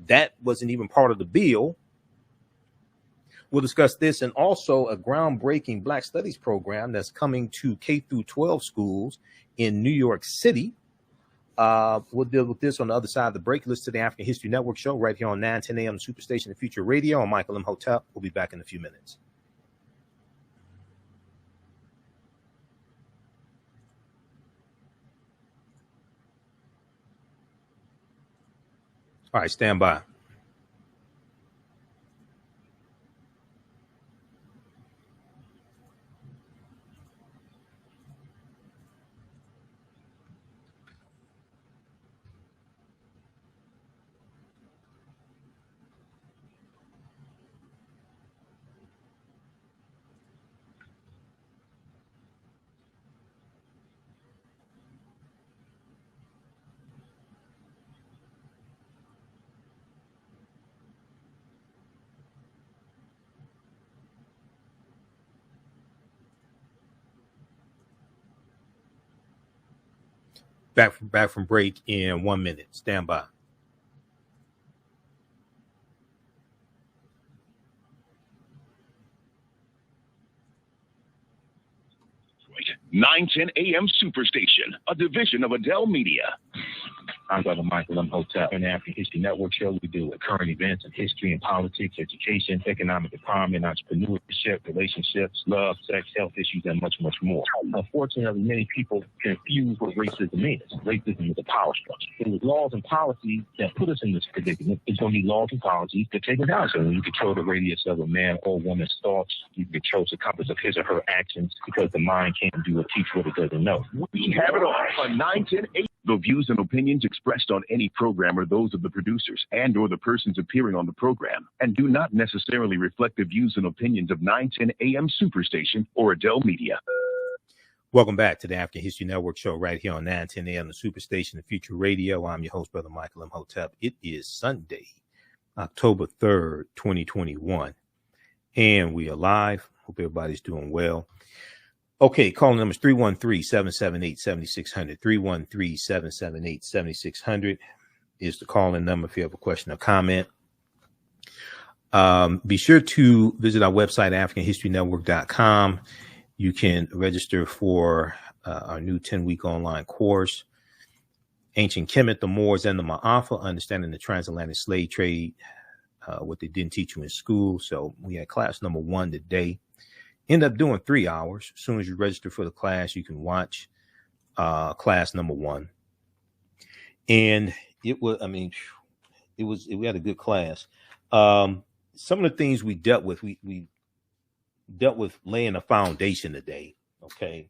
That wasn't even part of the bill. We'll discuss this, and also a groundbreaking Black Studies program that's coming to K-12 schools in New York City. We'll deal with this on the other side of the break. Listen to the African History Network show right here on 9:10 a.m. Superstation, the Future Radio. I'm Michael Imhotep. We'll be back in a few minutes. All right, stand by. Back from break in 1 minute. Stand by. Wait, 9:10 a.m. Superstation, a division of Adele Media. I'm Brother Michael Imhotep. On the African History Network show, we deal with current events in history and politics, education, economic empowerment, entrepreneurship, relationships, love, sex, health issues, and much, much more. Unfortunately, many people confuse what racism is. Racism is a power structure. It was laws and policies that put us in this predicament. It's going to be laws and policies that take us out. So when you control the radius of a man or woman's thoughts, you can control the compass of his or her actions, because the mind can't do or teach what it doesn't know. We have it on 9:10 a.m. The views and opinions expressed on any program are those of the producers and or the persons appearing on the program, and do not necessarily reflect the views and opinions of 910 AM Superstation or Adele Media. Welcome back to the African History Network show right here on 910 AM, the Superstation, the Future Radio. I'm your host, Brother Michael Imhotep. It is Sunday, October 3rd, 2021, and we are live. Hope everybody's doing well. Okay, calling numbers 313-778-7600. 313-778-7600 is the call-in number if you have a question or comment. Be sure to visit our website, AfricanHistoryNetwork.com. You can register for our new 10-week online course, Ancient Kemet, the Moors, and the Maafa, Understanding the Transatlantic Slave Trade, what they didn't teach you in school. So we had class number 1 today. End up doing 3 hours. As soon as you register for the class, you can watch class number 1. And it was, we had a good class. some of the things we dealt with, we dealt with laying a foundation today. Okay.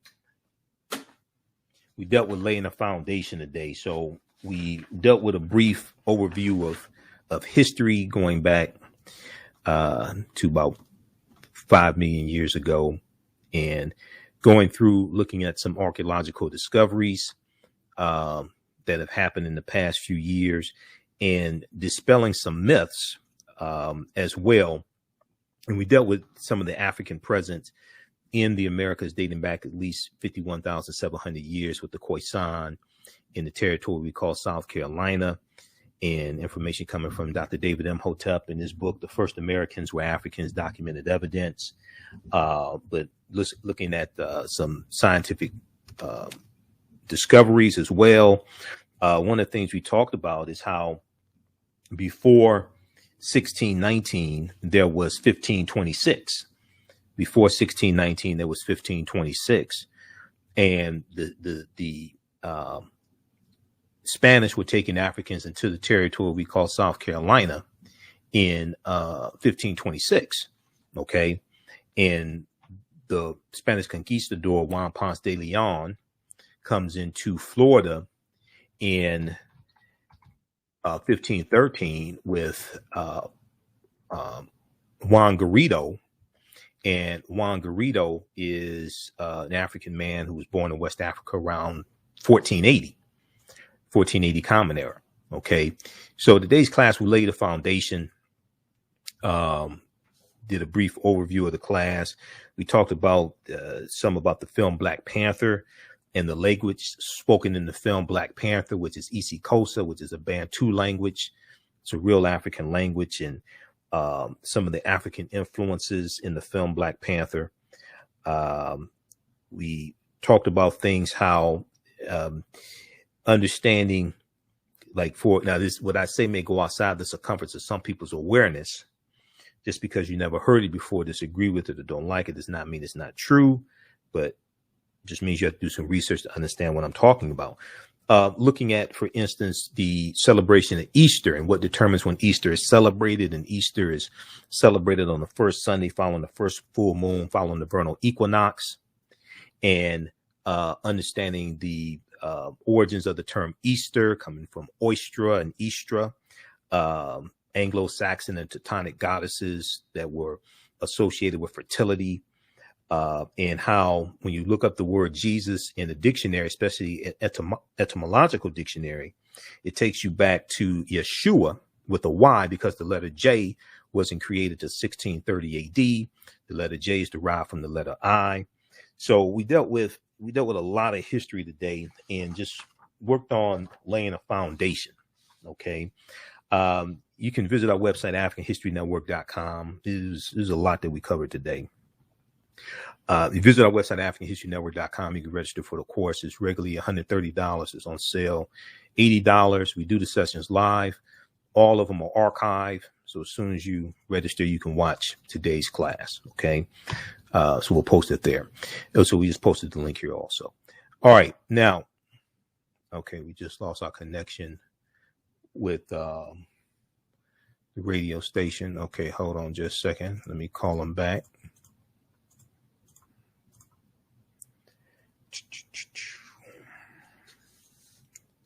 We dealt with laying a foundation today. So we dealt with a brief overview of history going back to about 5 million years ago, and going through looking at some archaeological discoveries that have happened in the past few years, and dispelling some myths as well. And we dealt with some of the African presence in the Americas dating back at least 51,700 years with the Khoisan in the territory we call South Carolina, and information coming from Dr. David Imhotep in his book, The First Americans Were Africans, Documented Evidence. But looking at some scientific discoveries as well. One of the things we talked about is how before 1619, there was 1526. Before 1619, there was 1526. And the Spanish were taking Africans into the territory we call South Carolina in 1526. Okay. And the Spanish conquistador Juan Ponce de Leon comes into Florida in 1513 with Juan Garrido. And Juan Garrido is an African man who was born in West Africa around 1480 Common Era. Okay. So today's class, we laid a foundation, did a brief overview of the class. We talked about some about the film Black Panther and the language spoken in the film Black Panther, which is isiXhosa, which is a Bantu language. It's a real African language, and some of the African influences in the film Black Panther. We talked about things, how understanding, like, for now, this, what I say may go outside the circumference of some people's awareness. Just because you never heard it before, disagree with it, or don't like it, does not mean it's not true, but just means you have to do some research to understand what I'm talking about. Looking at, for instance, the celebration of Easter and what determines when Easter is celebrated. And Easter is celebrated on the first Sunday following the first full moon, following the vernal equinox. And understanding the origins of the term Easter, coming from oistra and Istra, Anglo-Saxon and Teutonic goddesses that were associated with fertility. And how, when you look up the word Jesus in the dictionary, especially etymological dictionary, it takes you back to Yeshua with a Y, because the letter J wasn't created till 1630 AD. The letter J is derived from the letter I. So we dealt with a lot of history today and just worked on laying a foundation. Okay. You can visit our website, AfricanHistoryNetwork.com. There's a lot that we covered today. You visit our website, AfricanHistoryNetwork.com. You can register for the course. It's regularly $130. It's on sale, $80. We do the sessions live. All of them are archived. So as soon as you register, you can watch today's class. Okay. So we'll post it there. So we just posted the link here also. All right. Now, okay, we just lost our connection with the radio station. Okay, hold on just a second. Let me call them back.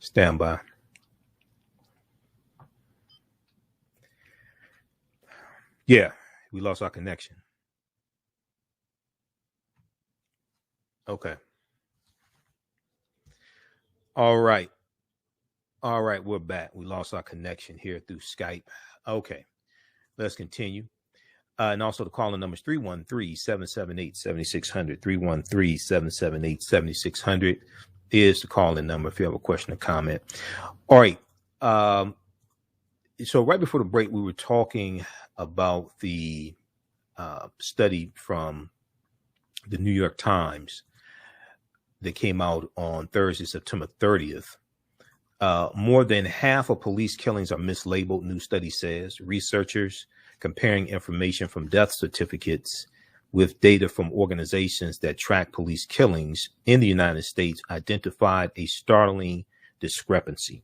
Stand by. Yeah, we lost our connection. Okay. All right. All right, we're back. We lost our connection here through Skype. Okay, let's continue. And also the calling number is 313-778-7600. 313-778-7600 is the calling number if you have a question or comment. All right. So right before the break, we were talking about the study from the New York Times that came out on Thursday, September 30th. More than half of police killings are mislabeled, new study says. Researchers comparing information from death certificates with data from organizations that track police killings in the United States identified a startling discrepancy.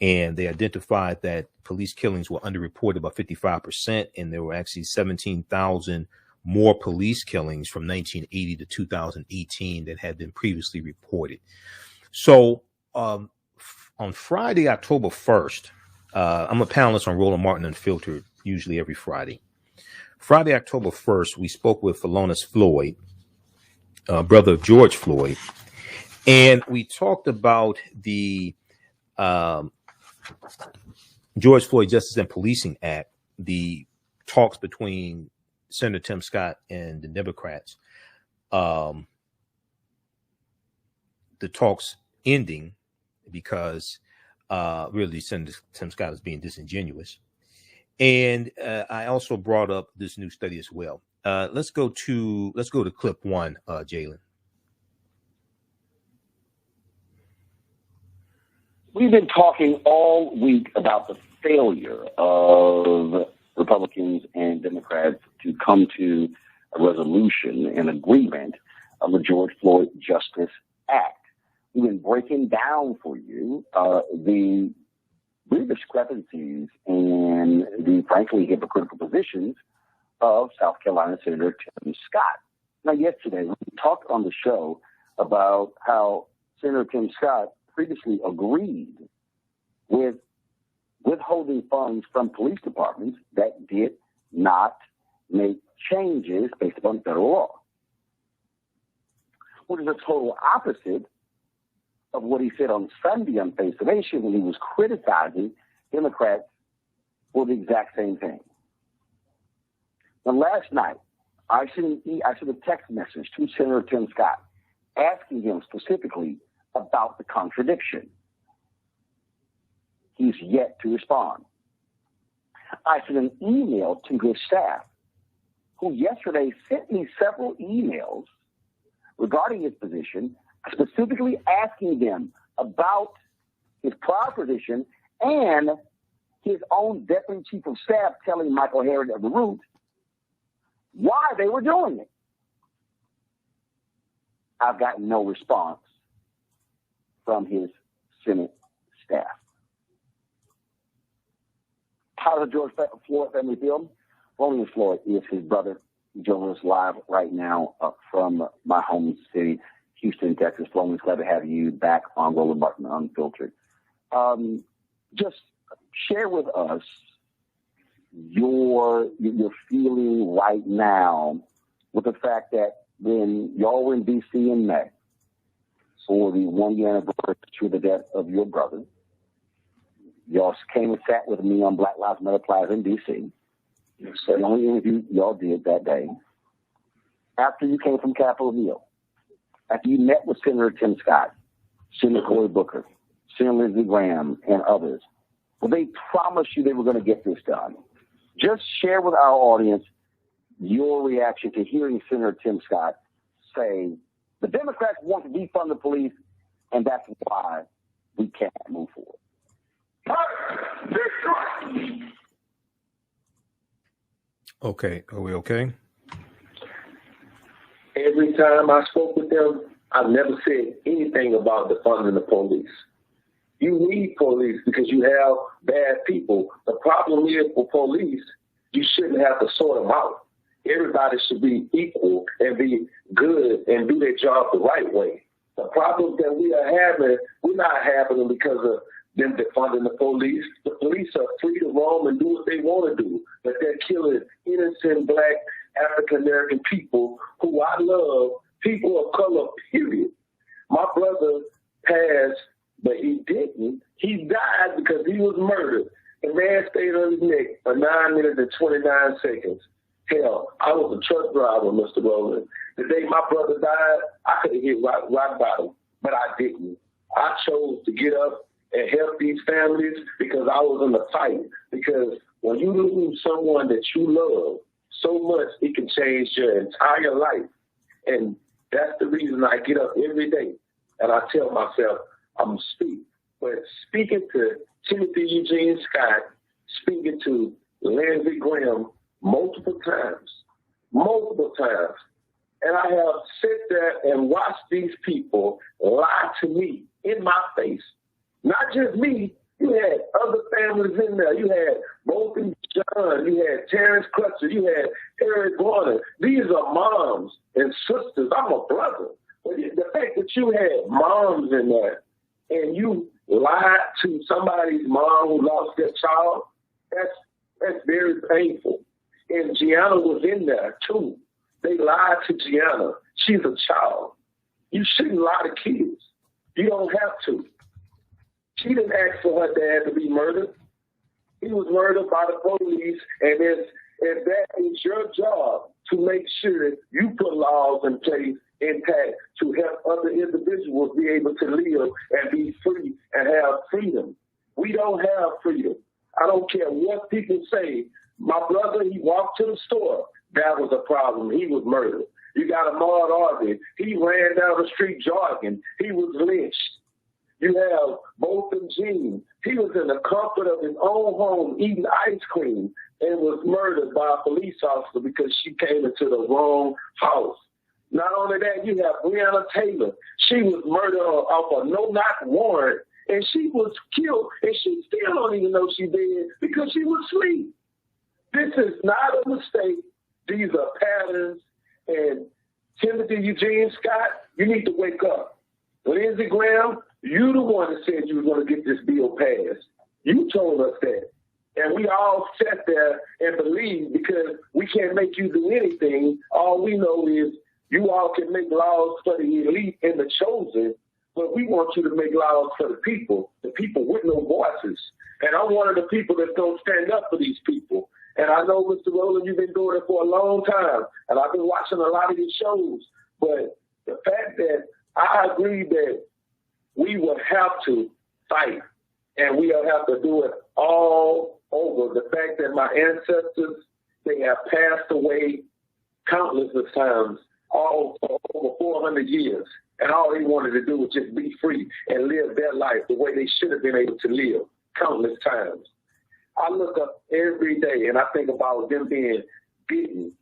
And they identified that police killings were underreported by 55%, and there were actually 17,000 more police killings from 1980 to 2018 that had been previously reported. So on Friday, October 1st, I'm a panelist on Roland Martin Unfiltered, usually every Friday. Friday, October 1st, we spoke with Philonise Floyd, brother of George Floyd, and we talked about the George Floyd Justice and Policing Act, the talks between Senator Tim Scott and the Democrats, the talks ending because really Senator Tim Scott is being disingenuous. And I also brought up this new study as well. Let's go to clip one, Jalen. We've been talking all week about the failure of Republicans and Democrats to come to a resolution, an agreement of the George Floyd Justice Act. We've been breaking down for you the real discrepancies and the frankly hypocritical positions of South Carolina Senator Tim Scott. Now, yesterday we talked on the show about how Senator Tim Scott previously agreed with withholding funds from police departments that did not make changes based upon federal law, which is a total opposite of what he said on Sunday on Face the Nation when he was criticizing Democrats for the exact same thing. Now, last night, I sent a text message to Senator Tim Scott asking him specifically about the contradiction. He's yet to respond. I sent an email to his staff, who yesterday sent me several emails regarding his position, specifically asking them about his prior position and his own deputy chief of staff telling Michael Harris of the Root why they were doing it. I've got no response from his Senate staff. How does the George Floyd family feel? Philonise Floyd is his brother. He joins us live right now from my home city, Houston, Texas. Philonise, glad to have you back on Roland Martin Unfiltered. Just share with us your feeling right now with the fact that when y'all were in D.C. in May for the 1 year anniversary of the death of your brother, y'all came and sat with me on Black Lives Matter Plaza in D.C. So the only interview y'all did that day. After you came from Capitol Hill, after you met with Senator Tim Scott, Senator Cory Booker, Senator Lindsey Graham, and others, well, they promised you they were going to get this done. Just share with our audience your reaction to hearing Senator Tim Scott say the Democrats want to defund the police, and that's why we can't move forward. Okay, are we okay? Every time I spoke with them, I never said anything about defunding the police. You need police because you have bad people. The problem is for police, you shouldn't have to sort them out. Everybody should be equal and be good and do their job the right way. The problems that we are having, we're not having them because of them defunding the police. The police are free to roam and do what they want to do, but they're killing innocent Black African-American people who I love, people of color, period. My brother passed, but he didn't. He died because he was murdered. The man stayed on his neck for 9 minutes and 29 seconds. Hell, I was a truck driver, Mr. Rowland. The day my brother died, I could have hit rock bottom, but I didn't. I chose to get up and help these families because I was in the fight. Because when you lose someone that you love so much, it can change your entire life. And that's the reason I get up every day and I tell myself, I'm going to speak. But speaking to Timothy Eugene Scott, speaking to Lindsey Graham multiple times, and I have sat there and watched these people lie to me in my face. Not just me, You had other families in there. You had Bolton John. You had Terrence Crutcher. You had Eric Warner. These are moms and sisters. I'm a brother. But the fact that you had moms in there and you lied to somebody's mom who lost their child, that's very painful. And Gianna was in there too. They lied to Gianna. She's a child. You shouldn't lie to kids. You don't have to. She didn't ask for her dad to be murdered. He was murdered by the police, and if that is your job to make sure you put laws in place intact to help other individuals be able to live and be free and have freedom. We don't have freedom. I don't care what people say. My brother, he walked to the store. That was a problem. He was murdered. You got Ahmaud Arbery. He ran down the street jogging. He was lynched. You have Bolton Jean. He was in the comfort of his own home eating ice cream and was murdered by a police officer because she came into the wrong house. Not only that, you have Breonna Taylor. She was murdered off a no-knock warrant, and she was killed, and she still don't even know she did because she was asleep. This is not a mistake. These are patterns. And Timothy Eugene Scott, you need to wake up. Lindsey Graham, you the one that said you were going to get this bill passed. You told us that. And we all sat there and believed because we can't make you do anything. All we know is you all can make laws for the elite and the chosen, but we want you to make laws for the people with no voices. And I'm one of the people that's going to stand up for these people. And I know, Mr. Rowland, you've been doing it for a long time, and I've been watching a lot of your shows. But the fact that I agree that we will have to fight, and we'll have to do it all over. The fact that my ancestors, they have passed away countless of times, all for over 400 years, and all they wanted to do was just be free and live their life the way they should have been able to live countless times. I look up every day and I think about them being beaten,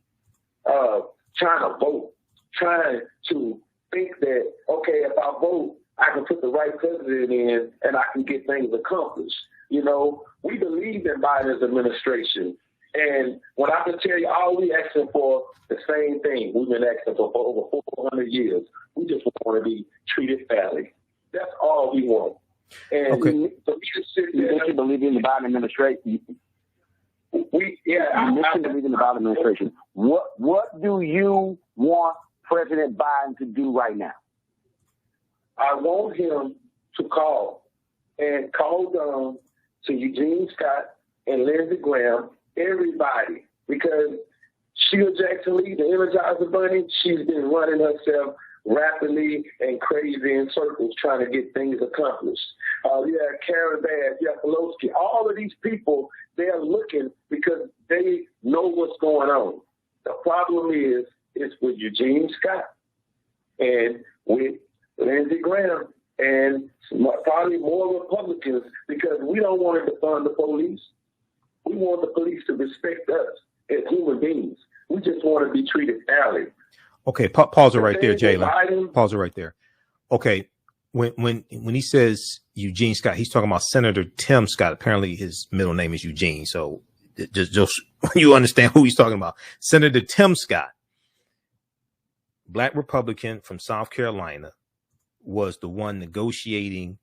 trying to vote, trying to think that, okay, if I vote, I can put the right president in and I can get things accomplished. You know, we believe in Biden's administration. And when I can tell you, all we asking for the same thing we've been asking for over 400 years. We just want to be treated fairly. That's all we want. And okay. You believe in the Biden administration? You believe in the Biden administration. What do you want President Biden to do right now? I want him to call down to Eugene Scott and Lindsey Graham, everybody, because Sheila Jackson Lee, the Energizer Bunny, she's been running herself rapidly and crazy in circles trying to get things accomplished. You have Karen Bass, you have Pelosi. All of these people, they're looking because they know what's going on. The problem is with Eugene Scott and with Lindsey Graham and probably more Republicans because we don't want to defund the police. We want the police to respect us as human beings. We just want to be treated fairly. Okay, pause it right there, Jalen. Pause it right there. Okay, when he says Eugene Scott, he's talking about Senator Tim Scott. Apparently, his middle name is Eugene. So just you understand who he's talking about. Senator Tim Scott, Black Republican from South Carolina, was the one negotiating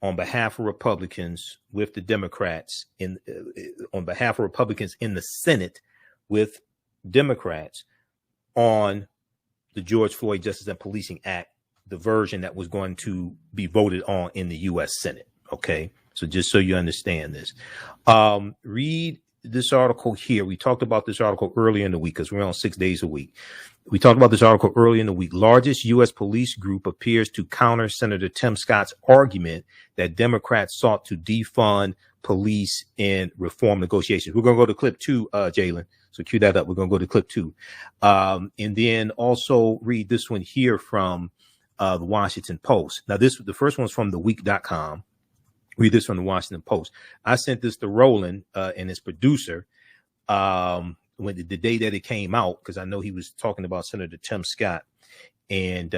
on behalf of Republicans with the Democrats on behalf of Republicans in the Senate with Democrats on the George Floyd Justice and Policing Act, the version that was going to be voted on in the U.S. Senate. Okay, so just so you understand this, read this article here. We talked about this article earlier in the week because we're on 6 days a week. We talked about this article earlier in the week. Largest U.S. police group appears to counter Senator Tim Scott's argument that Democrats sought to defund police in reform negotiations. We're going to go to clip 2, Jalen. So cue that up. We're going to go to clip 2. And then also read this one here from the Washington Post. Now, the first one's from theweek.com. Read this from the Washington Post. I sent this to Roland and his producer when the day that it came out, because I know he was talking about Senator Tim Scott. And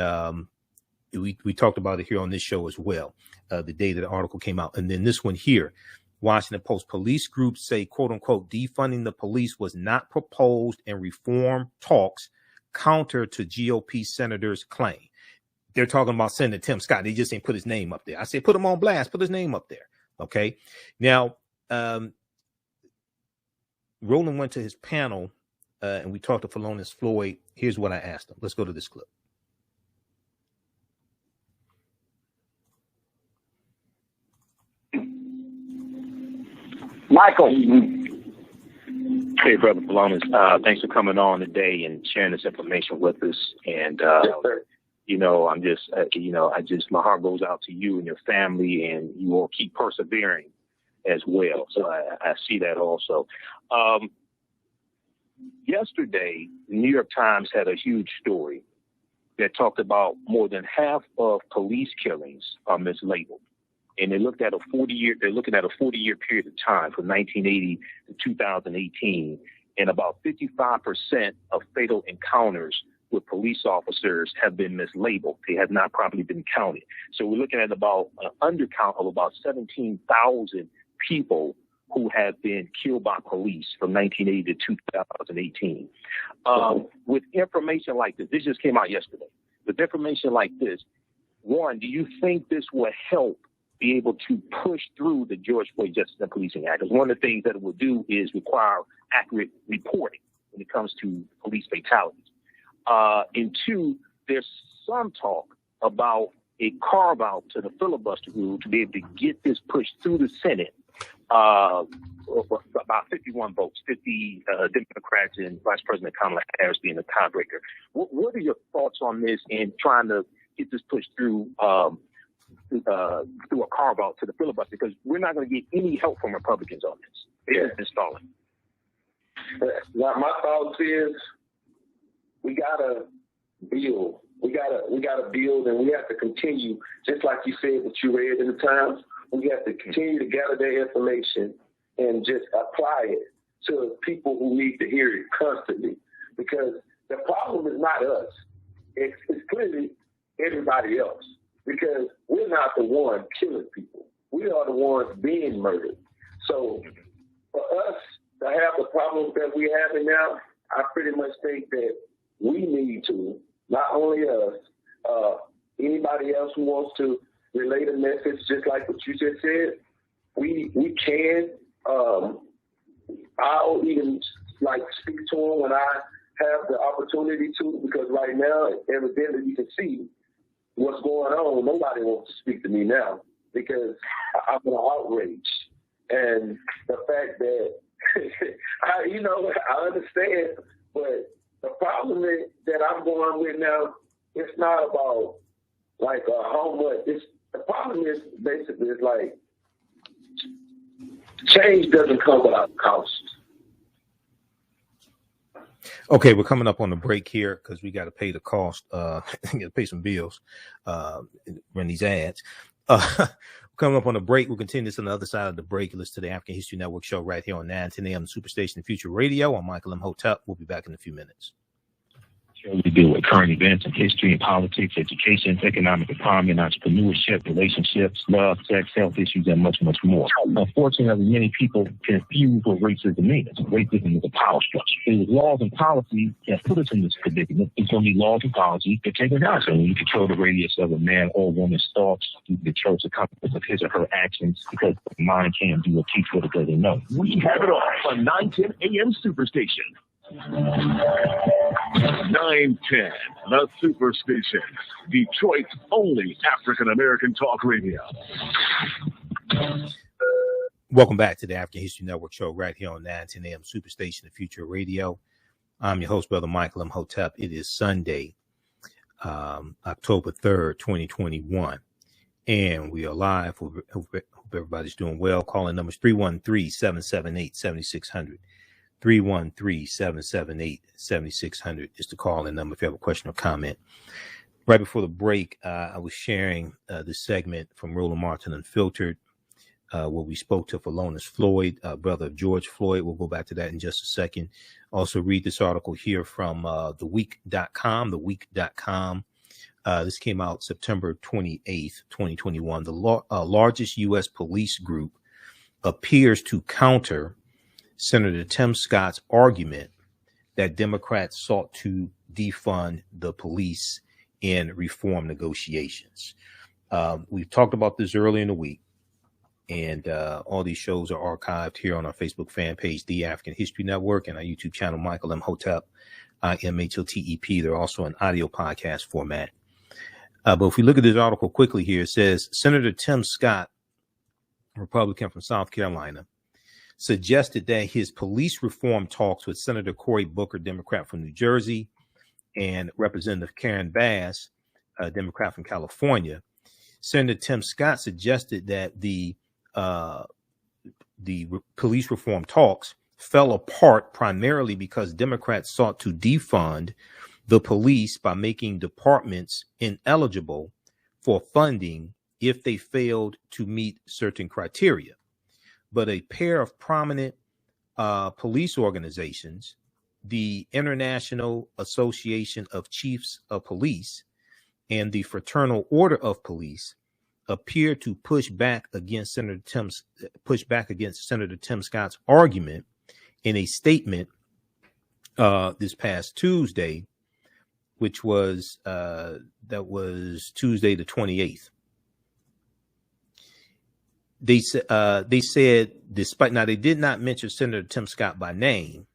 we talked about it here on this show as well, the day that the article came out. And then this one here, Washington Post, police groups say, quote unquote, defunding the police was not proposed in reform talks, counter to GOP senators' claim. They're talking about Senator Tim Scott. They just ain't put his name up there. I said, put him on blast, put his name up there. Okay. Now, Roland went to his panel and we talked to Philonise Floyd. Here's what I asked him. Let's go to this clip. Michael. Hey, Brother Philonise. Thanks for coming on today and sharing this information with us. And, you know, I'm just, my heart goes out to you and your family, and you will keep persevering as well. So I see that also. Yesterday, the New York Times had a huge story that talked about more than half of police killings are mislabeled. And they looked at they're looking at a 40-year period of time from 1980 to 2018. And about 55% of fatal encounters with police officers have been mislabeled. They have not properly been counted. So we're looking at about an undercount of about 17,000 people who have been killed by police from 1980 to 2018. With information like this just came out yesterday. With information like this, one, do you think this will help be able to push through the George Floyd Justice and Policing Act? Because one of the things that it will do is require accurate reporting when it comes to police fatalities. And two, there's some talk about a carve out to the filibuster rule to be able to get this pushed through the Senate. About 51 votes, 50 Democrats and Vice President Kamala Harris being the tiebreaker. What are your thoughts on this and trying to get this pushed through through a carve out to the filibuster? Because we're not going to get any help from Republicans on this. They're installing. My thoughts is we gotta build. We gotta build, and we have to continue. Just like you said, what you read in the Times, we have to continue to gather that information and just apply it to people who need to hear it constantly. Because the problem is not us; it's clearly everybody else. Because we're not the one killing people; we are the ones being murdered. So for us to have the problems that we're having now, I pretty much think that we need to, not only us, anybody else who wants to relay the message, just like what you just said, we can. I'll even speak to them when I have the opportunity to, because right now, evidently you can see what's going on. Nobody wants to speak to me now because I'm in outrage. And the fact that, I understand, but the problem is that I'm going with now, it's not about how much. The problem is basically it's like change doesn't come without cost. Okay, we're coming up on the break here because we got to pay the cost. Got to pay some bills, run these ads. Coming up on the break, we'll continue this on the other side of the break. You listen to the African History Network show right here on 910 AM Superstation Future Radio. I'm Michael Imhotep. We'll be back in a few minutes. We deal with current events in history and politics, education, economic empowerment, entrepreneurship, relationships, love, sex, health issues, and much, much more. Unfortunately, many people confuse what racism means. Racism is a power structure. It was laws and policies that put us in this predicament. It's only laws and policies that take us out. So when you control the radius of a man or woman's thoughts, you control the consequence of his or her actions, because the mind can't do or teach what it doesn't know. We have it all on 910 AM Superstation. 910, the Superstation, Detroit's only African-American talk radio. Welcome back to the African History Network show right here on 910 AM Superstation, the Future Radio. I'm your host, Brother Michael Imhotep. It is Sunday, October 3rd, 2021, and we are live. Hope everybody's doing well. Calling numbers 313-778-7600. 313-778-7600 is the call-in number if you have a question or comment. Right before the break, I was sharing this segment from Roland Martin Unfiltered, where we spoke to Philonise Floyd, brother of George Floyd. We'll go back to that in just a second. Also read this article here from theweek.com. This came out September 28th, 2021. The largest U.S. police group appears to counter Senator Tim Scott's argument that Democrats sought to defund the police in reform negotiations. We've talked about this earlier in the week, and all these shows are archived here on our Facebook fan page, The African History Network, and our YouTube channel, Michael Imhotep, IMHOTEP. They're also in audio podcast format. But if we look at this article quickly here, it says Senator Tim Scott, Republican from South Carolina, suggested that his police reform talks with Senator Cory Booker, Democrat from New Jersey, and Representative Karen Bass, a Democrat from California. Senator Tim Scott suggested that the police reform talks fell apart primarily because Democrats sought to defund the police by making departments ineligible for funding if they failed to meet certain criteria. But a pair of prominent police organizations, the International Association of Chiefs of Police and the Fraternal Order of Police, appear to push back against Senator Tim Scott's argument in a statement this past Tuesday, which was Tuesday the 28th. They said, despite, now they did not mention Senator Tim Scott by name,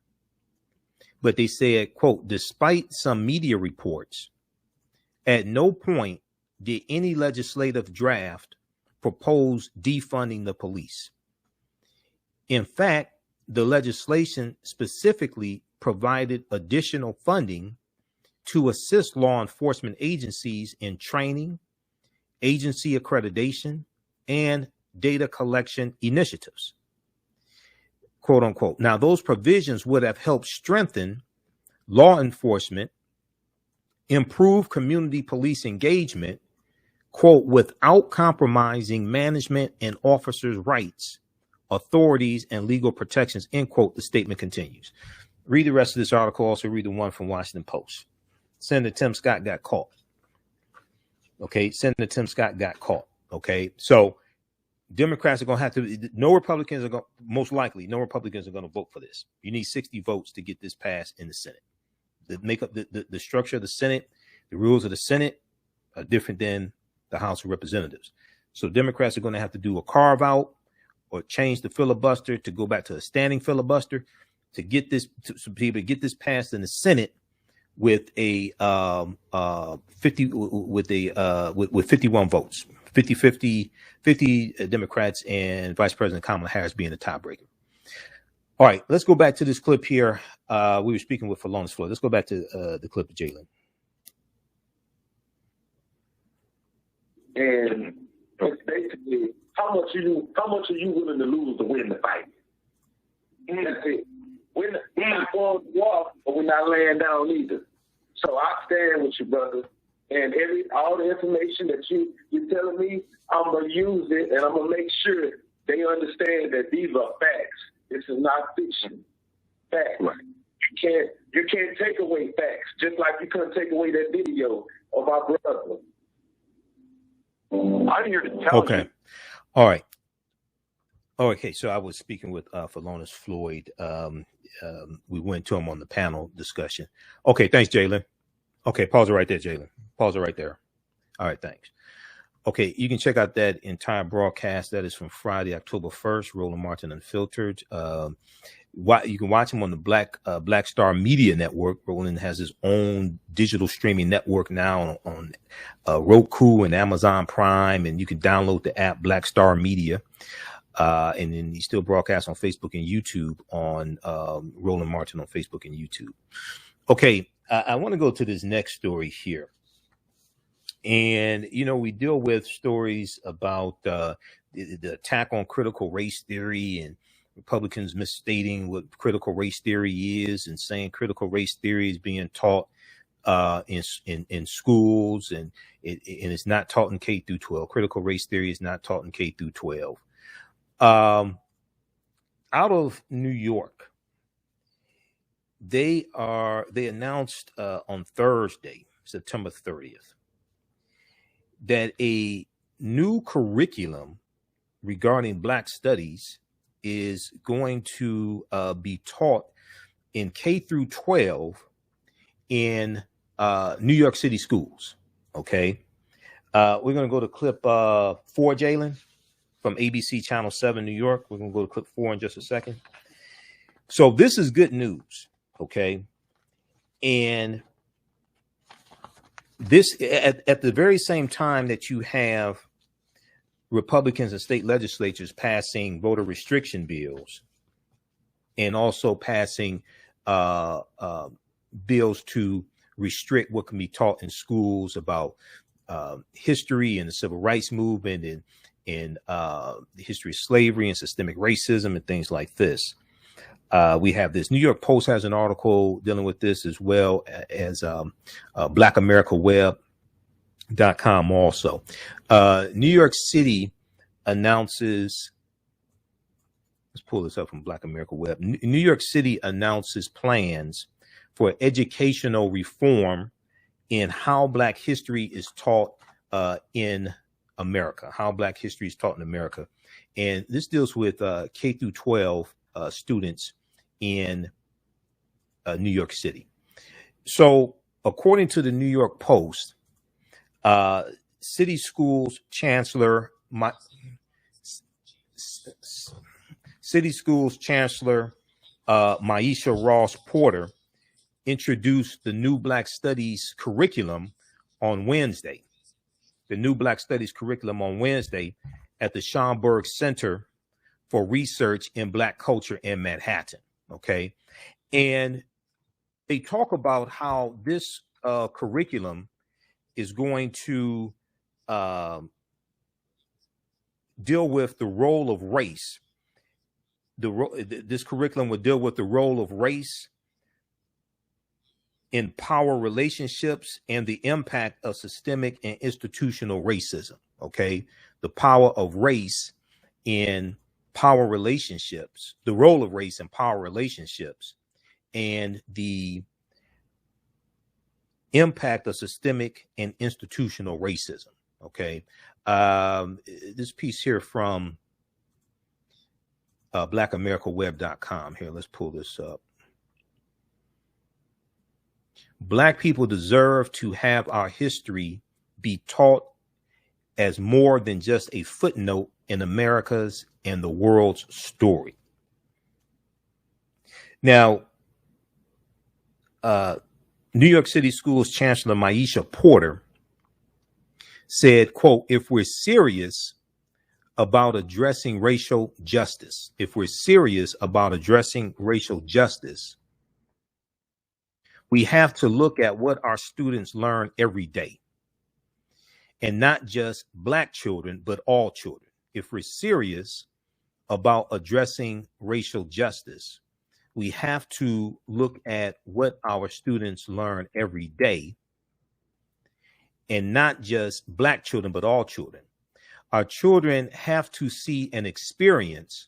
but they said, quote, despite some media reports, at no point did any legislative draft propose defunding the police. In fact, the legislation specifically provided additional funding to assist law enforcement agencies in training, agency accreditation, and data collection initiatives, quote unquote. Now, those provisions would have helped strengthen law enforcement, improve community police engagement, quote, without compromising management and officers' rights, authorities, and legal protections, end quote, the statement continues. Read the rest of this article. Also read the one from Washington Post. Senator Tim Scott got caught. Okay, Senator Tim Scott got caught. Okay, so Democrats are going to have to, no Republicans are going, most likely, no Republicans are going to vote for this. You need 60 votes to get this passed in the Senate. The structure of the Senate, the rules of the Senate are different than the House of Representatives. So Democrats are going to have to do a carve out or change the filibuster to go back to a standing filibuster to get this, to be able to get this passed in the Senate with a 51 votes, 50 Democrats and Vice President Kamala Harris being the tiebreaker. All right, let's go back to this clip here. We were speaking with Philonise Floyd. Let's go back to the clip of Jalen. And it's basically how much are you willing to lose to win the fight? That's it. We're not going to war, but we're not laying down either. So I stand with you, brother. And all the information that you're telling me, I'm gonna use it, and I'm gonna make sure they understand that these are facts. This is not fiction. Facts. Right. You can't take away facts, just like you couldn't take away that video of my brother. I'm here to tell you. All right. Okay, so I was speaking with Philonise Floyd. We went to him on the panel discussion. Okay, thanks, Jalen. Okay, pause it right there, Jalen. Pause it right there. All right, thanks. Okay, you can check out that entire broadcast. That is from Friday, October 1st, Roland Martin Unfiltered. You can watch him on the Black Star Media Network. Roland has his own digital streaming network now on Roku and Amazon Prime, and you can download the app Black Star Media. And then he still broadcasts on Facebook and YouTube on Roland Martin on Facebook and YouTube. Okay, I want to go to this next story here. And, you know, we deal with stories about the attack on critical race theory and Republicans misstating what critical race theory is and saying critical race theory is being taught in schools and it's not taught in K through 12. Critical race theory is not taught in K through 12. Out of New York, they announced on Thursday, September 30th, that a new curriculum regarding Black studies is going to be taught in K-12 in New York City schools. Okay. We're going to go to clip 4, Jalen, from ABC Channel 7, New York. We're going to go to clip 4 in just a second. So this is good news. Okay. And this at the very same time that you have Republicans and state legislatures passing voter restriction bills and also passing bills to restrict what can be taught in schools about history and the civil rights movement and the history of slavery and systemic racism and things like this. We have this. New York Post has an article dealing with this, as well as BlackAmericaWeb.com also. New York City announces, let's pull this up from Black America Web. New York City announces plans for educational reform in how Black history is taught in America, how Black history is taught in America. And this deals with K-12 students in New York City. So according to the New York Post, City Schools Chancellor Maisha Ross Porter introduced the new Black Studies curriculum on Wednesday. The new Black Studies curriculum on Wednesday at the Schomburg Center for Research in Black Culture in Manhattan. Okay. And they talk about how this curriculum is going to deal with the role of race. This curriculum would deal with the role of race in power relationships and the impact of systemic and institutional racism. Okay. The power of race in power relationships, the role of race in power relationships, and the impact of systemic and institutional racism. Okay. This piece here from BlackAmericaWeb.com. Here, let's pull this up. Black people deserve to have our history be taught as more than just a footnote in America's and the world's story. Now, New York City Schools Chancellor Maisha Porter said, quote, if we're serious about addressing racial justice, we have to look at what our students learn every day, and not just Black children, but all children. If we're serious about addressing racial justice, we have to look at what our students learn every day, and not just Black children, but all children. Our children have to see and experience.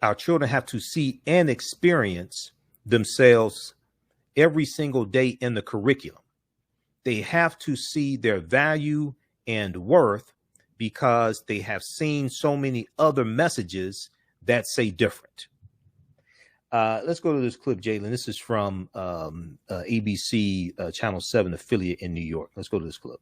Our children have to see and experience themselves every single day in the curriculum. They have to see their value and worth because they have seen so many other messages that say different. Let's go to this clip, Jalen. This is from ABC Channel 7 affiliate in New York. Let's go to this clip.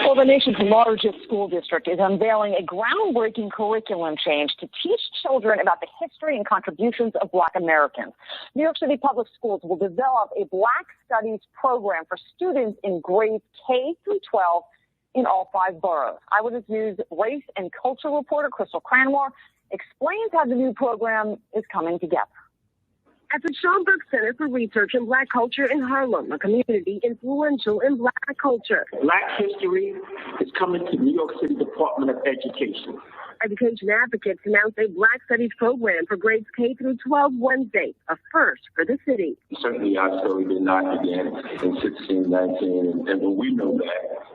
Well, the nation's largest school district is unveiling a groundbreaking curriculum change to teach children about the history and contributions of Black Americans. New York City Public Schools will develop a Black Studies program for students in grades K through 12 in all 5 boroughs. Eyewitness News race and culture reporter Crystal Cranmore explains how the new program is coming together. At the Schomburg Center for Research in Black Culture in Harlem, a community influential in Black culture. Black history is coming to New York City Department of Education. Education advocates announced a Black Studies program for grades K through 12 Wednesday, a first for the city. Certainly our story did not begin in 1619, and we know that.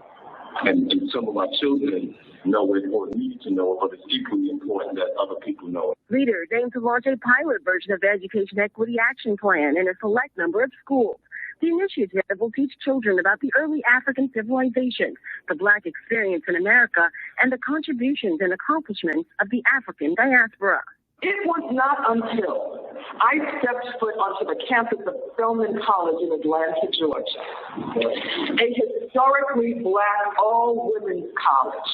And some of our children know it or need to know it, but it's equally important that other people know it. Leaders aim to launch a pilot version of the Education Equity Action Plan in a select number of schools. The initiative will teach children about the early African civilizations, the Black experience in America, and the contributions and accomplishments of the African diaspora. It was not until I stepped foot onto the campus of Spelman College in Atlanta, Georgia, a historically Black all-women's college,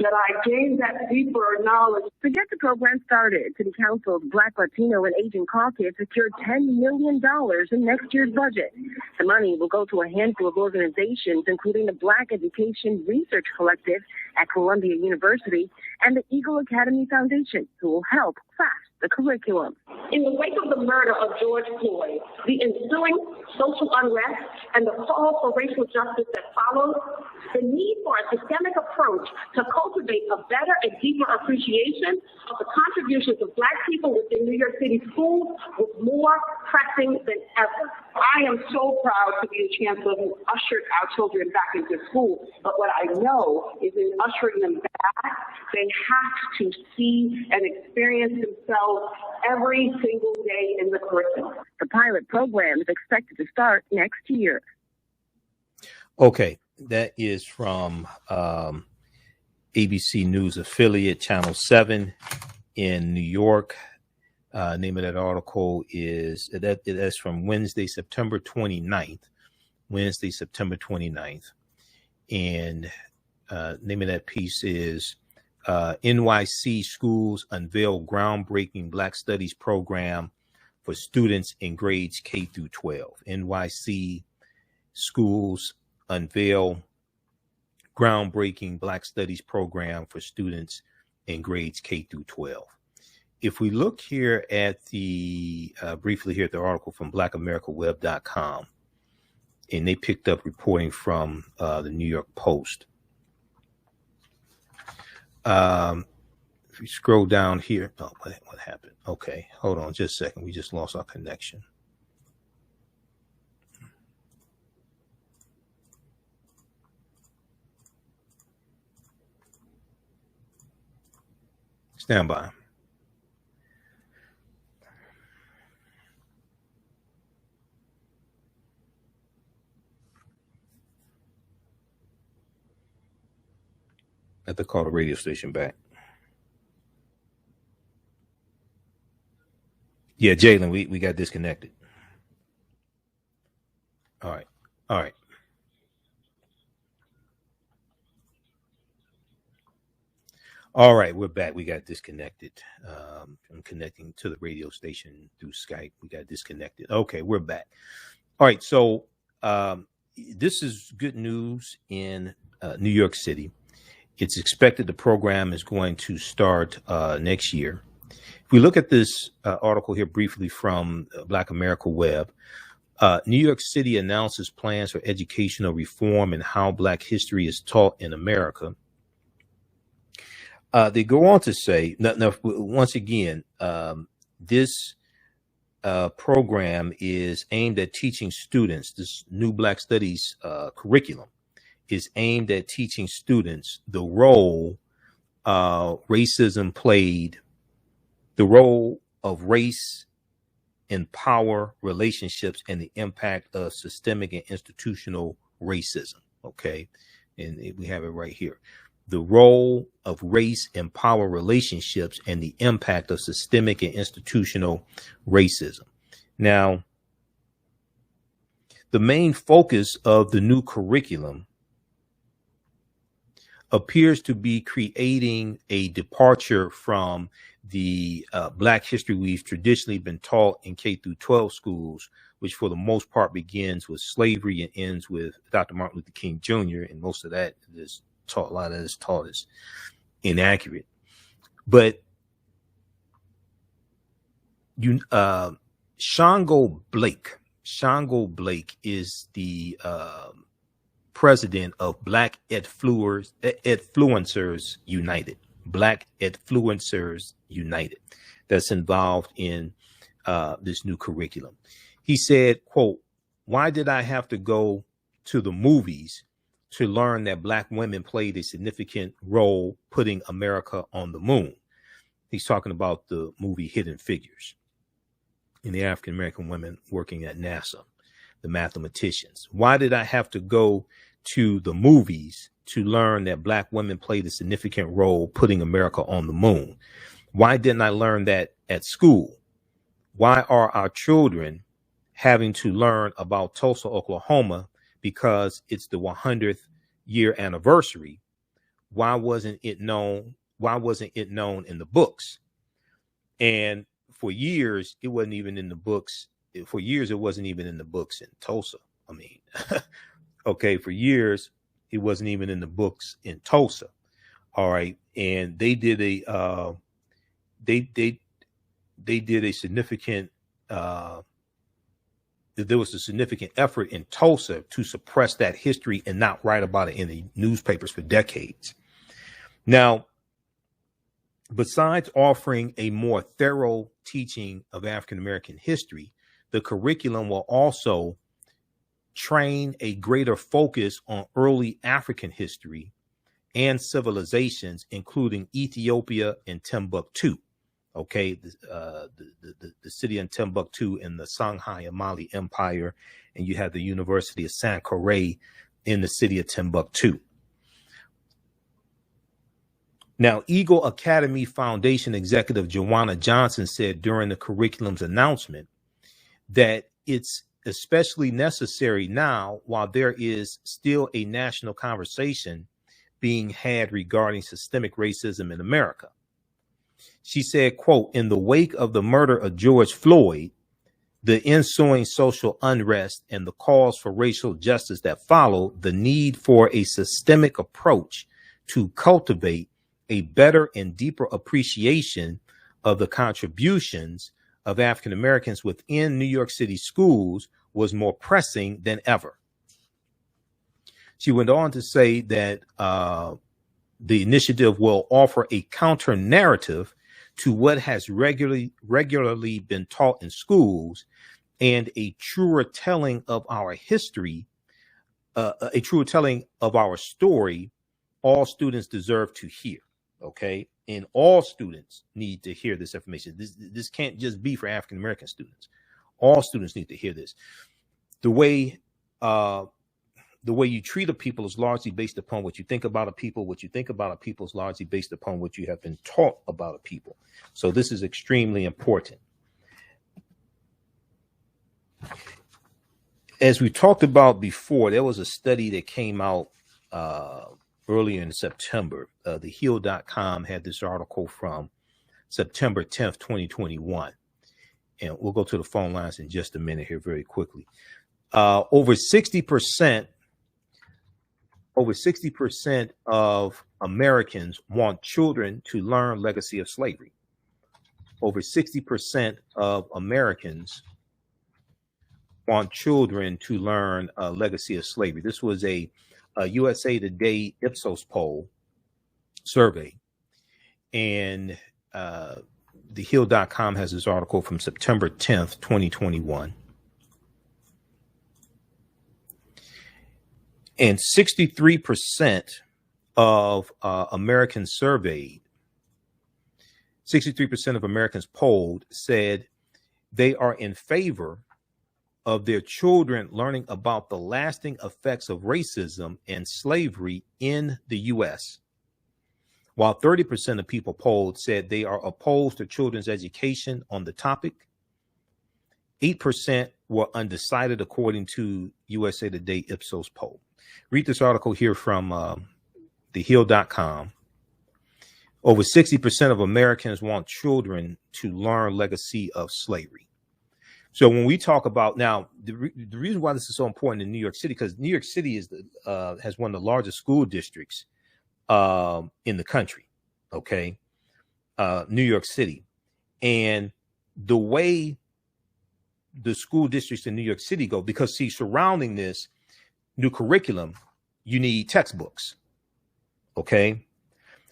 that I gained that deeper knowledge. To get the program started, City Council's Black, Latino, and Asian Caucus secured $10 million in next year's budget. The money will go to a handful of organizations, including the Black Education Research Collective at Columbia University and the Eagle Academy Foundation, who will help craft the curriculum. In the wake of the murder of George Floyd, the ensuing social unrest, and the call for racial justice that followed, the need for a systemic approach to cultivate a better and deeper appreciation of the contributions of Black people within New York City schools was more pressing than ever. I am so proud to be a chancellor who ushered our children back into school, but what I know is in ushering them back, they have to see and experience themselves every single day in the curriculum. The pilot program is expected to start next year. Okay, that is from ABC News affiliate Channel 7 in New York. Name of that article is that's from Wednesday, September 29th. Wednesday, September 29th. And name of that piece is NYC schools unveil groundbreaking Black Studies program for students in grades K through 12. NYC schools unveil groundbreaking Black Studies program for students in grades K through 12. If we look here at the briefly here at the article from blackamericaweb.com, and they picked up reporting from the New York Post. If we scroll down here, oh, what happened? Okay, hold on just a second. We just lost our connection. Stand by. I have to call the radio station back. Yeah, Jalen, we got disconnected. All right. All right, we're back. We got disconnected. I'm connecting to the radio station through Skype. We got disconnected. Okay, we're back. All right, so this is good news in New York City. It's expected the program is going to start next year. If we look at this article here briefly from Black America Web, New York City announces plans for educational reform and how Black history is taught in America. They go on to say, now once again, this program is aimed at teaching students, this new Black Studies curriculum is aimed at teaching students the role racism played, the role of race in power relationships and the impact of systemic and institutional racism. Okay. And we have it right here. The role of race in power relationships and the impact of systemic and institutional racism. Now, the main focus of the new curriculum appears to be creating a departure from the Black history we've traditionally been taught in K through 12 schools, which for the most part begins with slavery and ends with Dr. Martin Luther King Jr. And most of that is taught, a lot of that is taught as inaccurate. But Shango Blake is the president of Black Influencers United. Black Influencers United, that's involved in this new curriculum. He said, quote, "Why did I have to go to the movies to learn that Black women played a significant role putting America on the moon?" He's talking about the movie Hidden Figures and the African-American women working at NASA. the mathematicians? Why did I have to go to the movies to learn that black women played a significant role putting America on the moon? Why didn't I learn that at school? Why are our children having to learn about Tulsa, Oklahoma, because it's the 100th year anniversary? Why wasn't it known? Why wasn't it known in the books? And for years, it wasn't even in the books. For years, it wasn't even in the books in Tulsa. I mean, okay, for years, it wasn't even in the books in Tulsa. All right. And they did a, they did a significant, there was a significant effort in Tulsa to suppress that history and not write about it in the newspapers for decades. Now, besides offering a more thorough teaching of African-American history, the curriculum will also train a greater focus on early African history and civilizations, including Ethiopia and Timbuktu. Okay, the city of Timbuktu in the Songhai and Mali Empire, and you have the University of Sankore in the city of Timbuktu. Now, Eagle Academy Foundation executive Joanna Johnson said during the curriculum's announcement that it's especially necessary now while there is still a national conversation being had regarding systemic racism in America. She said, quote, in the wake of the murder of George Floyd, the ensuing social unrest and the calls for racial justice that followed, the need for a systemic approach to cultivate a better and deeper appreciation of the contributions of African Americans within New York City schools was more pressing than ever. She went on to say that the initiative will offer a counter narrative to what has regularly been taught in schools and a truer telling of our history, a truer telling of our story all students deserve to hear. Okay. And all students need to hear this information. This can't just be for African-American students. All students need to hear this. The way you treat a people is largely based upon what you think about a people. What you think about a people is largely based upon what you have been taught about a people. So this is extremely important. As we talked about before, there was a study that came out earlier in September. TheHill.com had this article from September 10th, 2021. And we'll go to the phone lines in just a minute here very quickly. Over 60% of Americans want children to learn legacy of slavery. Over 60% of Americans want children to learn legacy of slavery. This was a USA Today Ipsos poll survey. And TheHill.com has this article from September 10th, 2021. And 63% of Americans surveyed, 63% of Americans polled said they are in favor of their children learning about the lasting effects of racism and slavery in the U.S., while 30% of people polled said they are opposed to children's education on the topic. 8% were undecided, according to USA Today Ipsos poll. Read this article here from TheHill.com. Over 60% of Americans want children to learn legacy of slavery. So when we talk about now, the reason why this is so important in New York City, because New York City is has one of the largest school districts in the country. Okay. New York City. And the way the school districts in New York City go, because see, surrounding this new curriculum, you need textbooks. Okay.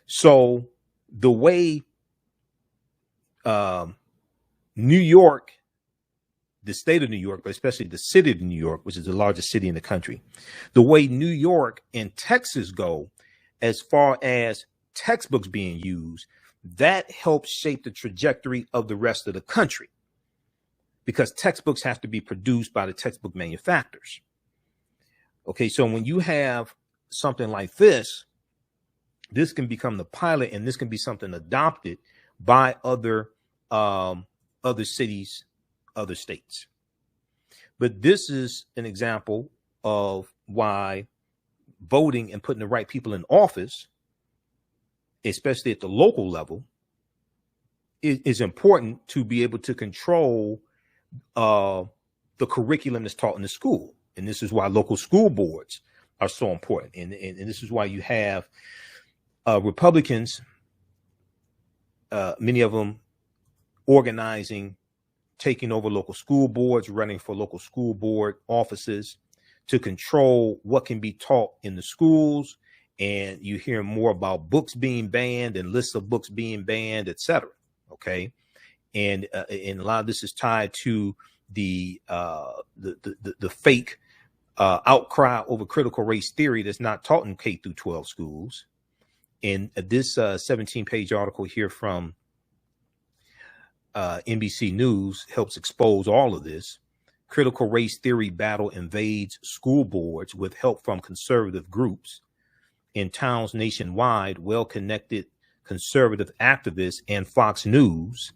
So the way New York, the state of New York, but especially the city of New York, which is the largest city in the country, the way New York and Texas go as far as textbooks being used, that helps shape the trajectory of the rest of the country. because textbooks have to be produced by the textbook manufacturers. Okay, so when you have something like this can become the pilot, and this can be something adopted by other cities, other states. But this is an example of why voting and putting the right people in office, especially at the local level, is important to be able to control the curriculum that's taught in the school. And this is why local school boards are so important. And this is why you have Republicans, many of them organizing, taking over local school boards, running for local school board offices to control what can be taught in the schools. And you hear more about books being banned and lists of books being banned, et cetera. Okay. And a lot of this is tied to the fake outcry over critical race theory that's not taught in K-12 schools. And this 17-page article here from NBC News helps expose all of this. Critical race theory battle invades school boards with help from conservative groups. In towns nationwide, well-connected conservative activists and Fox News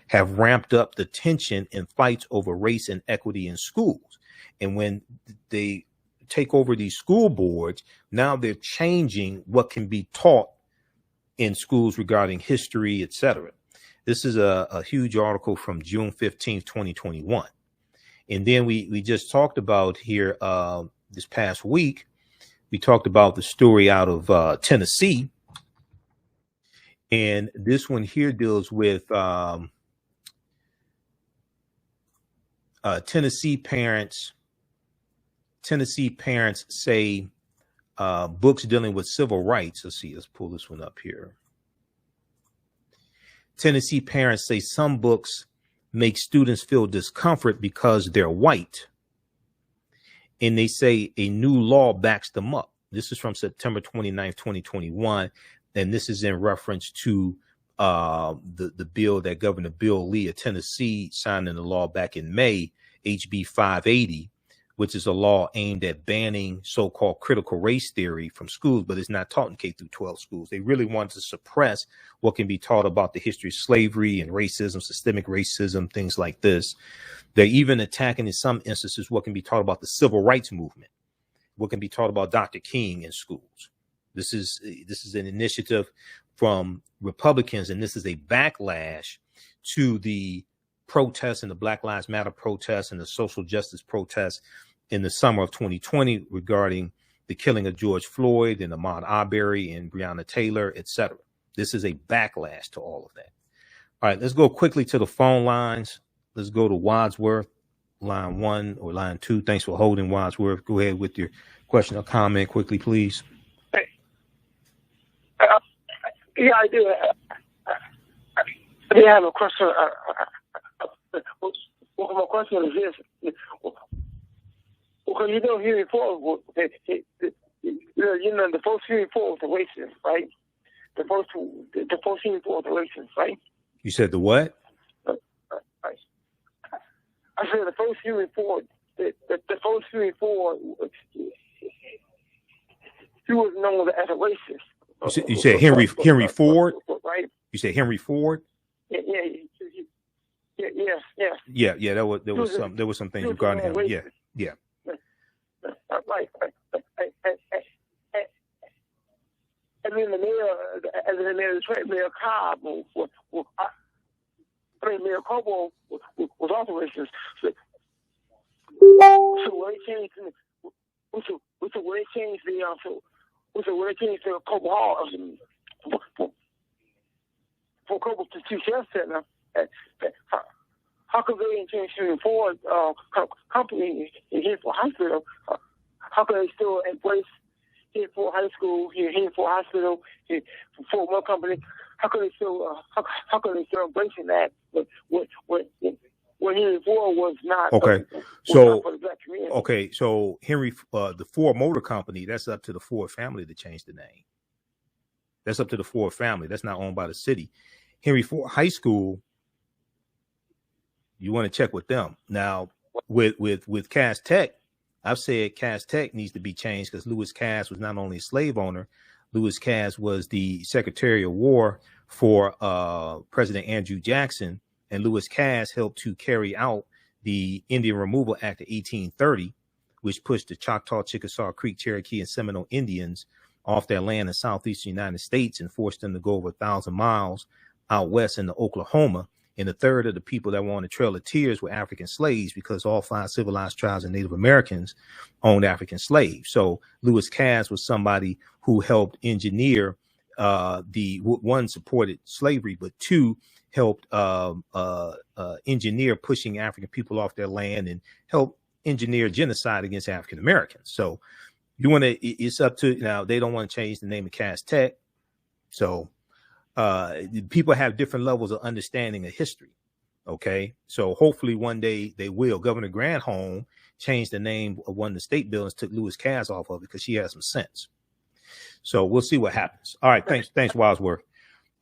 have ramped up the tension in fights over race and equity in schools. And when they take over these school boards, now they're changing what can be taught in schools regarding history, et cetera. This is a huge article from June 15th, 2021. And then we just talked about here this past week, we talked about the story out of Tennessee. And this one here deals with Tennessee parents. Tennessee parents say books dealing with civil rights. Let's pull this one up here. Tennessee parents say some books make students feel discomfort because they're white. And they say a new law backs them up. This is from September 29th, 2021. And this is in reference to the bill that Governor Bill Lee of Tennessee signed into law back in May, HB 580, which is a law aimed at banning so-called critical race theory from schools, but it's not taught in K-12 schools. They really want to suppress what can be taught about the history of slavery and racism, systemic racism, things like this. They're even attacking, in some instances, what can be taught about the civil rights movement, what can be taught about Dr. King in schools. This is an initiative from Republicans, and this is a backlash to the protests and the Black Lives Matter protests and the social justice protests in the summer of 2020 regarding the killing of George Floyd and Ahmaud Arbery and Breonna Taylor, etc. This is a backlash to all of that. All right, let's go quickly to the phone lines. Let's go to Wadsworth, line 1 or line 2. Thanks for holding, Wadsworth. Go ahead with your question or comment quickly, please. Yeah, I do. I have a question. Well, my question is this. Because hearing four, the first hearing four was the racist, right? The first hearing four was the racist, right? You said the what? I said the first hearing four. The first hearing four. He was known as a racist. You said Henry Ford, right? You said Henry Ford. Yes. Yeah. There was some things regarding him. Yeah. Right. And then the mayor Cobb, Mayor Cobo was also racist. So when they changed, when they changed the Cobo Hall for Cobo to Chief Chef Center, how could they change the Ford company in Hanford Hospital? How could they still embrace Hanford High School, Hanford Hospital, Ford Mill Company? How could they still embracing that? When Henry Ford was not okay. For the black community. Okay, so Henry, the Ford Motor Company, that's up to the Ford family to change the name. That's up to the Ford family. That's not owned by the city. Henry Ford High School You want to check with them. Now, with Cass Tech, I've said Cass Tech needs to be changed because Lewis Cass was not only a slave owner, Lewis Cass was the Secretary of War for President Andrew Jackson, and Lewis Cass helped to carry out the Indian Removal Act of 1830, which pushed the Choctaw, Chickasaw, Creek, Cherokee, and Seminole Indians off their land in southeastern United States and forced them to go over 1,000 miles out west into Oklahoma. And a third of the people that were on the Trail of Tears were African slaves because all 5 civilized tribes of Native Americans owned African slaves. So Lewis Cass was somebody who helped engineer one, supported slavery, but two, helped engineer pushing African people off their land and helped engineer genocide against African Americans. So you want to, it's up to, now they don't want to change the name of Cass Tech. So people have different levels of understanding of history. Okay. So hopefully one day they will. Governor Granholm changed the name of one of the state buildings, took Lewis Cass off of it because she has some sense. So we'll see what happens. All right. Thanks, Wadsworth.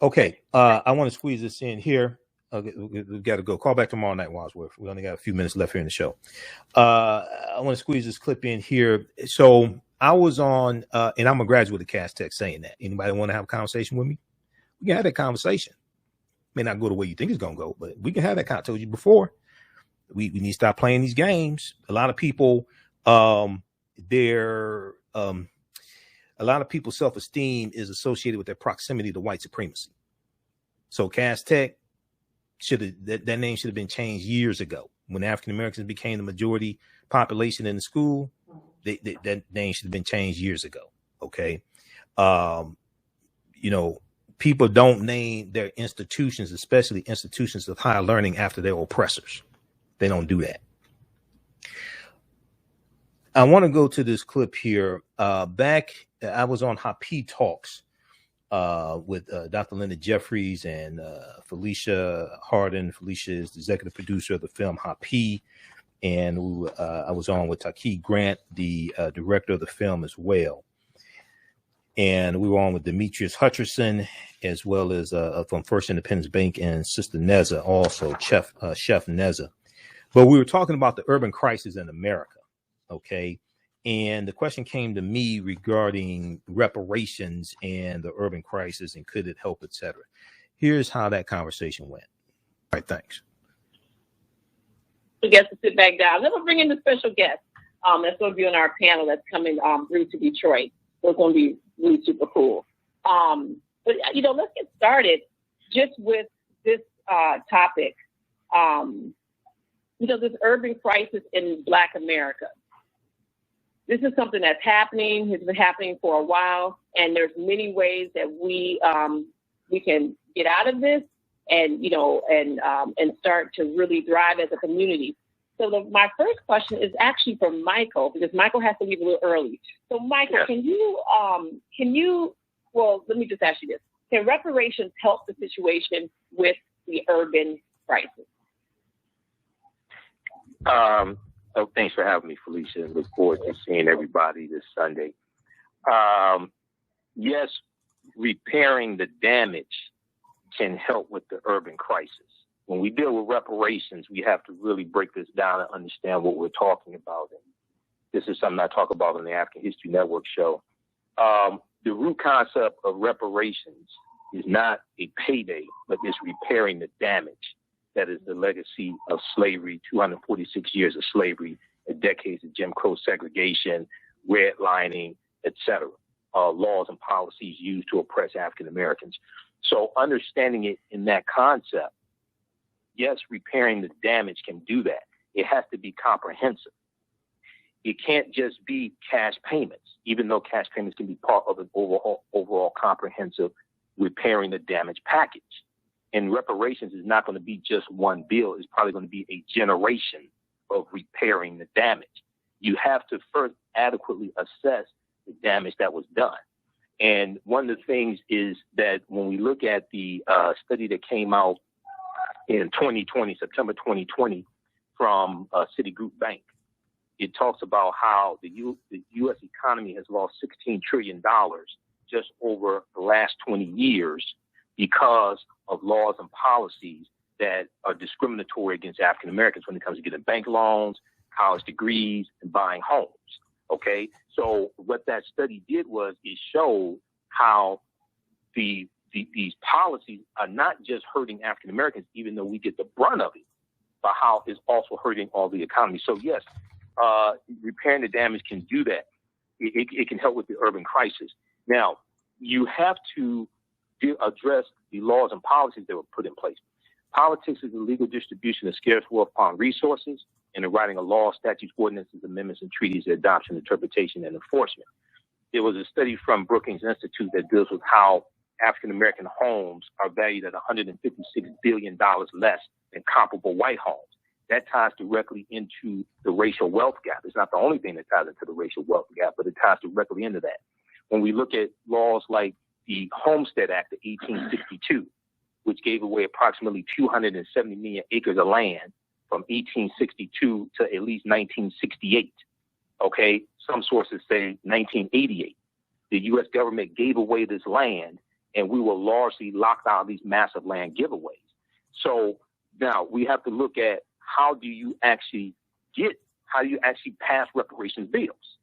Okay. I want to squeeze this in here. We've got to go. Call back tomorrow night, Wadsworth. We only got a few minutes left here in the show. I want to squeeze this clip in here. So I was on, and I'm a graduate of Cass Tech saying that. Anybody want to have a conversation with me? We can have that conversation. May not go the way you think it's going to go, but we can have that. I told you before. We need to stop playing these games. A lot of people, a lot of people's self-esteem is associated with their proximity to white supremacy. So Cass Tech that name should have been changed years ago. When African Americans became the majority population in the school, that name should have been changed years ago. Okay. People don't name their institutions, especially institutions of higher learning, after their oppressors. They don't do that. I want to go to this clip here. I was on Happy Talks with Dr. Linda Jeffries and Felicia Hardin. Felicia is the executive producer of the film Happy. And I was on with Taki Grant, the director of the film as well. And we were on with Demetrius Hutcherson, as well as from First Independence Bank, and Sister Neza, also Chef Neza. But we were talking about the urban crisis in America, okay? And the question came to me regarding reparations and the urban crisis and could it help, et cetera. Here's how that conversation went. All right, thanks. I guess to sit back down. Then we'll bring in the special guest that's going to be on our panel that's coming through to Detroit. So it's going to be really super cool. But, let's get started just with this topic. This urban crisis in Black America. This is something that's happening, has been happening for a while, and there's many ways that we can get out of this and start to really thrive as a community. So my first question is actually for Michael, because Michael has to leave a little early. So Michael, yes. Well, let me just ask you this. Can reparations help the situation with the urban crisis? Thanks for having me, Felicia. Look forward to seeing everybody this Sunday. Yes, repairing the damage can help with the urban crisis. When we deal with reparations, we have to really break this down and understand what we're talking about. And this is something I talk about on the African History Network show. The root concept of reparations is not a payday, but it's repairing the damage. That is the legacy of slavery, 246 years of slavery, decades of Jim Crow segregation, redlining, etc. Laws and policies used to oppress African Americans. So understanding it in that concept, yes, repairing the damage can do that. It has to be comprehensive. It can't just be cash payments, even though cash payments can be part of an overall comprehensive repairing the damage package. And reparations is not going to be just one bill. It's probably going to be a generation of repairing the damage. You have to first adequately assess the damage that was done. And one of the things is that when we look at the study that came out in 2020, September 2020, from Citigroup Bank, it talks about how the U.S. economy has lost $16 trillion just over the last 20 years because of laws and policies that are discriminatory against African Americans when it comes to getting bank loans, college degrees, and buying homes. Okay, so what that study did was it showed how these policies are not just hurting African Americans, even though we get the brunt of it, but how it's also hurting all the economy. So yes, repairing the damage can do that. It can help with the urban crisis. Now, you have to address the laws and policies that were put in place. Politics is the legal distribution of scarce wealth upon resources, and the writing of laws, statutes, ordinances, amendments, and treaties, their adoption, interpretation, and enforcement. There was a study from Brookings Institute that deals with how African-American homes are valued at $156 billion less than comparable white homes. That ties directly into the racial wealth gap. It's not the only thing that ties into the racial wealth gap, but it ties directly into that. When we look at laws like the Homestead Act of 1862, which gave away approximately 270 million acres of land from 1862 to at least 1968. Okay, some sources say 1988. The U.S. government gave away this land, and we were largely locked out of these massive land giveaways. So now we have to look at how do you actually pass reparations bills?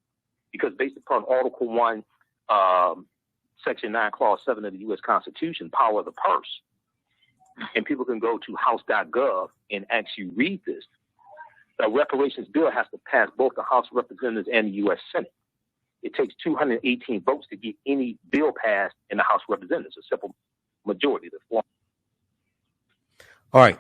Because based upon Article 1, Section 9, Clause 7 of the U.S. Constitution, power of the purse, and people can go to house.gov and actually read this, the reparations bill has to pass both the House of Representatives and the U.S. Senate. It takes 218 votes to get any bill passed in the House of Representatives, a simple majority. All right.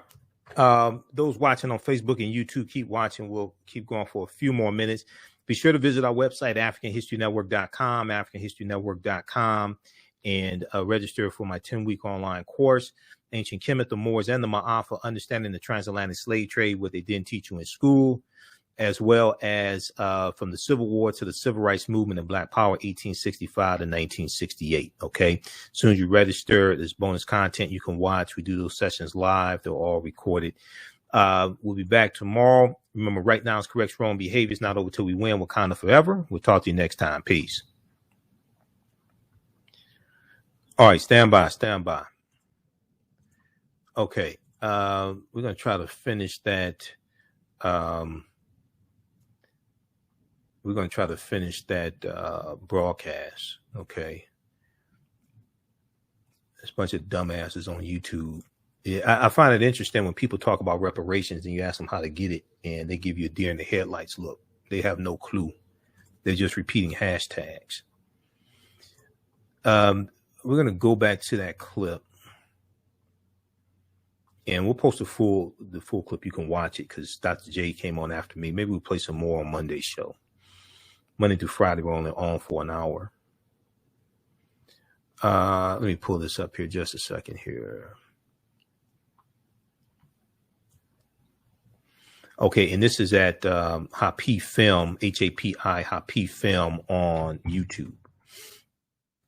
Those watching on Facebook and YouTube, keep watching. We'll keep going for a few more minutes. Be sure to visit our website, AfricanHistoryNetwork.com, AfricanHistoryNetwork.com, and register for my 10-week online course, Ancient Kemet, the Moors, and the Maafa, Understanding the Transatlantic Slave Trade, what they didn't teach you in school, as well as from the Civil War to the Civil Rights Movement and Black Power, 1865 to 1968. Okay. As soon as you register, there's bonus content you can watch. We do those sessions live. They're all recorded. We'll be back tomorrow. Remember, right now is correct wrong behavior. It's not over till we win. Wakanda forever. We'll talk to you next time. Peace. All right. Stand by. Okay. We're going to try to finish that. We're going to try to finish that broadcast. Okay. There's a bunch of dumbasses on YouTube. Yeah, I find it interesting when people talk about reparations and you ask them how to get it and they give you a deer in the headlights look. They have no clue. They're just repeating hashtags. We're going to go back to that clip and we'll post the full clip. You can watch it because Dr. J came on after me. Maybe we'll play some more on Monday's show. Monday through Friday, we're only on for an hour. Let me pull this up here just a second here. Okay, and this is at Hapi Film, H-A-P-I, Hapi Film on YouTube.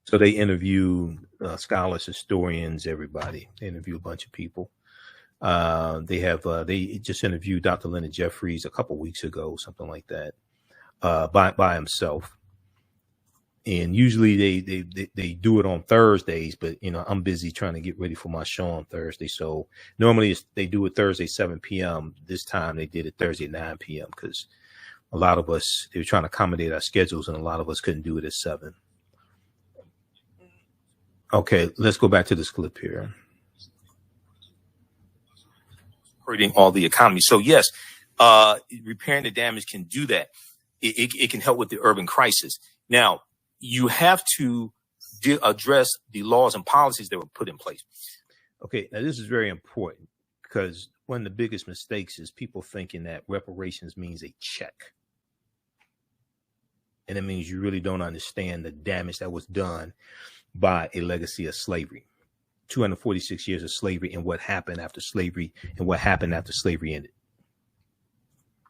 So they interview scholars, historians, everybody. They interview a bunch of people. They just interviewed Dr. Leonard Jeffries a couple weeks ago, something like that, by himself. And usually they do it on Thursdays, but I'm busy trying to get ready for my show on Thursday. So normally they do it Thursday 7 p.m. This time they did it Thursday 9 p.m. because a lot of us, they were trying to accommodate our schedules and a lot of us couldn't do it at 7. Okay, let's go back to this clip here. Hurting all the economy. So yes, repairing the damage can do that. It can help with the urban crisis. Now, you have to address the laws and policies that were put in place. Okay, now this is very important because one of the biggest mistakes is people thinking that reparations means a check. And it means you really don't understand the damage that was done by a legacy of slavery. 246 years of slavery and what happened after slavery and what happened after slavery ended.